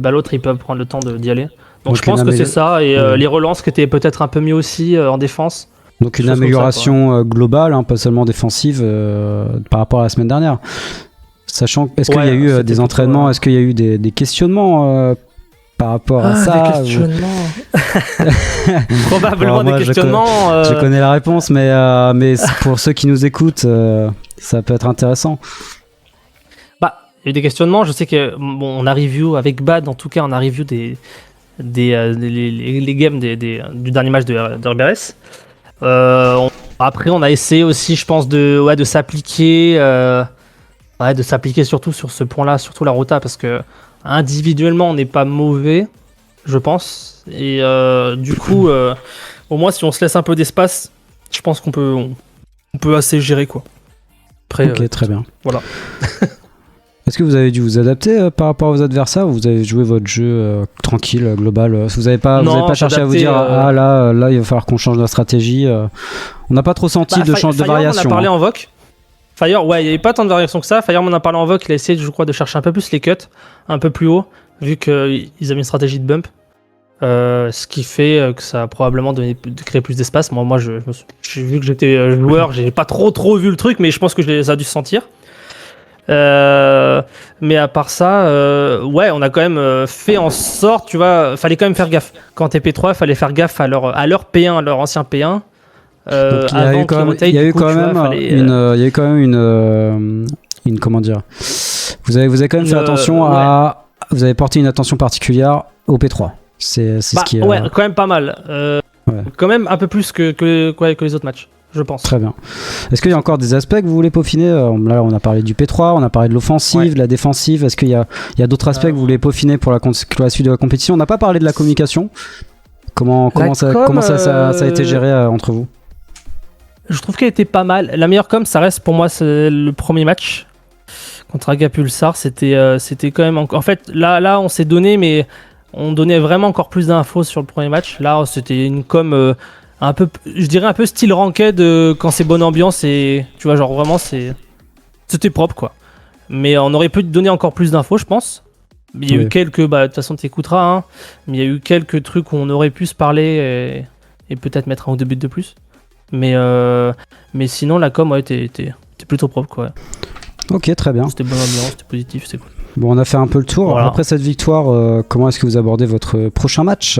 l'autre il peut prendre le temps d'y aller. Donc je pense que c'est ça, et les relances qui étaient peut-être un peu mieux aussi en défense. Donc une amélioration globale, pas seulement défensive, par rapport à la semaine dernière. Sachant, est-ce qu'il y a eu des entraînements, est-ce qu'il y a eu des questionnements par rapport à ça? Des questionnements. Probablement des questionnements. Je connais la réponse, mais pour ceux qui nous écoutent, ça peut être intéressant. Bah, il y a eu des questionnements. Je sais que on a review avec Bad, en tout cas, on a review les games du dernier match de RBRS. Après on a essayé aussi, je pense, de s'appliquer surtout sur ce point là, surtout la rota, parce que individuellement on n'est pas mauvais, je pense, et du coup au moins si on se laisse un peu d'espace, je pense qu'on peut assez gérer, quoi. Après, ok, très bien, voilà. Est-ce que vous avez dû vous adapter par rapport aux adversaires, ou vous avez joué votre jeu tranquille, global? Vous n'avez pas cherché à vous dire là il va falloir qu'on change notre stratégie? On n'a pas trop senti de variation. On a parlé en VOC. Fire, ouais, il n'y avait pas tant de variations que ça. Fire m'en a parlé en voc, il a essayé, je crois, de chercher un peu plus les cuts, un peu plus haut, vu qu'ils avaient une stratégie de bump. Ce qui fait que ça a probablement de créer plus d'espace. Moi j'ai vu que j'étais joueur, j'ai pas trop vu le truc, mais je pense que ça a dû se sentir. Mais à part ça, ouais, on a quand même fait en sorte, tu vois, fallait quand même faire gaffe. Quand t'es P3, fallait faire gaffe à leur P1, à leur ancien P1. Donc, il y a eu quand même une comment dire. Vous avez quand même fait attention à. Vous avez porté une attention particulière au P3. C'est ce qui est. Ouais, quand même pas mal. Quand même un peu plus que les autres matchs, je pense. Très bien. Est-ce qu'il y a encore des aspects que vous voulez peaufiner ? Là, on a parlé du P3, on a parlé de l'offensive, de la défensive. Est-ce qu'il y a d'autres aspects que vous voulez peaufiner pour la suite de la compétition ? On n'a pas parlé de la communication. Comment ça a été géré entre vous ? Je trouve qu'elle était pas mal. La meilleure com, ça reste pour moi c'est le premier match contre Agapulsar. C'était quand même. En fait, là, on s'est donné, mais on donnait vraiment encore plus d'infos sur le premier match. Là, c'était une com un peu, je dirais un peu style ranked quand c'est bonne ambiance et tu vois, genre vraiment c'était propre quoi. Mais on aurait pu donner encore plus d'infos, je pense. Il y a eu quelques, de toute façon, t'écouteras, hein, mais il y a eu quelques trucs où on aurait pu se parler et peut-être mettre un ou deux buts de plus. Mais sinon, la com était plutôt propre, quoi. Ok, très bien. C'était bonne ambiance, c'était positif, c'était cool. Bon, on a fait un peu le tour. Voilà. Après cette victoire, comment est-ce que vous abordez votre prochain match ?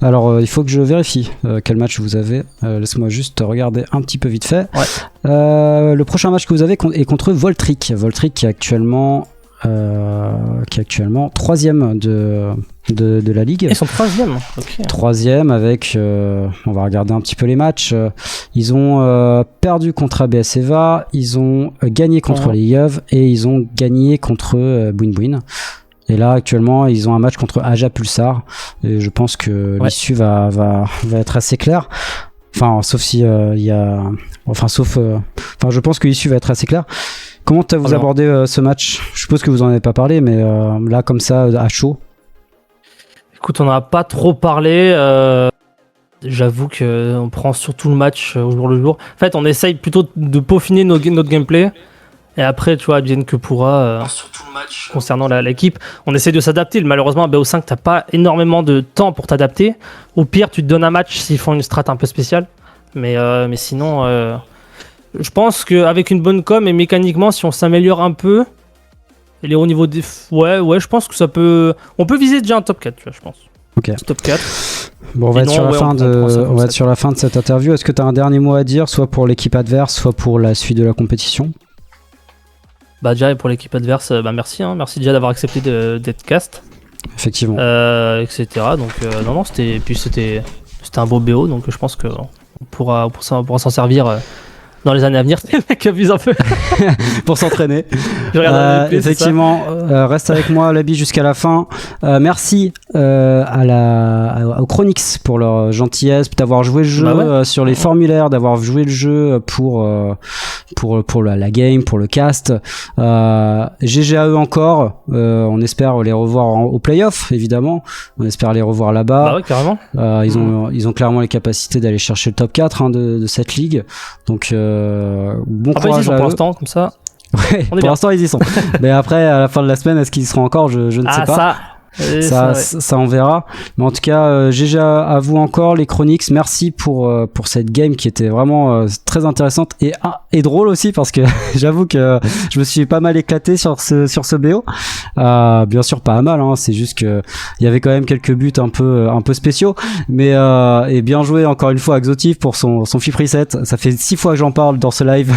Alors, il faut que je vérifie quel match vous avez. Laisse-moi juste regarder un petit peu vite fait. Ouais. Le prochain match que vous avez est contre Voltric. Voltric qui est actuellement 3ème de la ligue. Ils sont 3ème. Okay. 3ème avec, on va regarder un petit peu les matchs. Ils ont perdu contre ABS Eva, ils ont gagné contre les Yeuves et ils ont gagné contre Bouin Bouin. Et là actuellement ils ont un match contre Aja Pulsar et je pense que l'issue va être assez claire. Enfin, sauf si il y a, je pense que l'issue va être assez claire. Comment vous abordez ce match ? Je suppose que vous en avez pas parlé, mais là comme ça à chaud. Écoute, on n'a pas trop parlé. J'avoue qu'on prend surtout le match au jour le jour. En fait, on essaye plutôt de peaufiner notre gameplay. Et après, tu vois, advienne que pourra, surtout le match, concernant l'équipe, on essaie de s'adapter. Malheureusement, à BO5, t'as pas énormément de temps pour t'adapter. Au pire, tu te donnes un match s'ils font une strat un peu spéciale. Mais sinon, je pense qu'avec une bonne com et mécaniquement, si on s'améliore un peu, et les hauts niveaux ouais, je pense que ça peut. On peut viser déjà un top 4, tu vois, je pense. Ok. Top 4. Bon, on va être sur la fin de cette interview. Est-ce que tu as un dernier mot à dire, soit pour l'équipe adverse, soit pour la suite de la compétition ? Déjà, pour l'équipe adverse, merci. Merci déjà d'avoir accepté d'être cast. Effectivement. Etc. Donc, non, c'était un beau BO, donc je pense qu'on pourra s'en servir. Dans les années à venir, le mec abuse un peu. Pour s'entraîner. Replay, effectivement, reste avec moi, Labi, jusqu'à la fin. Merci aux Chronix pour leur gentillesse, d'avoir joué le jeu sur les formulaires, d'avoir joué le jeu pour la game, pour le cast. GG à eux encore. On espère les revoir au playoff, évidemment. On espère les revoir là-bas. Bah ouais, carrément. Ils ont clairement les capacités d'aller chercher le top 4 de cette ligue. Donc, bon courage à eux. Pour l'instant, comme ça. Ouais, pour l'instant, ils y sont. Mais après, à la fin de la semaine, est-ce qu'ils y seront encore ? Je ne sais pas. Ça on verra. Mais en tout cas, GG à vous encore, les Chronix. Merci pour cette game qui était vraiment très intéressante et drôle aussi, parce que j'avoue que je me suis pas mal éclaté sur ce BO. Bien sûr pas à mal, hein, c'est juste que il y avait quand même quelques buts un peu spéciaux, mais et bien joué encore une fois Axotif pour son flip reset. Ça fait 6 fois que j'en parle dans ce live.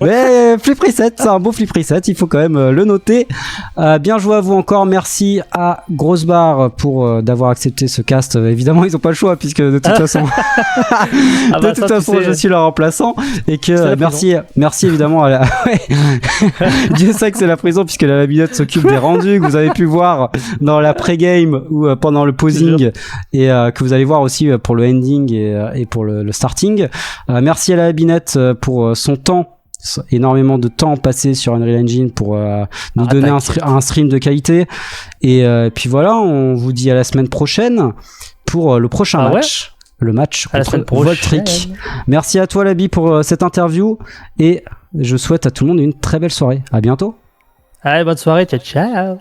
Mais flip reset, c'est un beau flip reset, il faut quand même le noter. Bien joué à vous encore, merci à Grosse Barre pour d'avoir accepté ce cast. Évidemment, ils ont pas le choix, puisque de toute façon je suis leur remplaçant, et que merci évidemment à Dieu sait que c'est la prison, puisque la Labinette s'occupe des rendus que vous avez pu voir dans la pré-game ou pendant le posing, et que vous allez voir aussi pour le ending et pour le starting. Merci à la Labinette pour son temps, énormément de temps passé sur Unreal Engine pour nous donner un stream de qualité, et puis voilà, on vous dit à la semaine prochaine pour le prochain match. Le match contre Voltric. Merci à toi, Labi, pour cette interview, et Je souhaite à tout le monde une très belle soirée. À bientôt. Allez, bonne soirée, ciao ciao.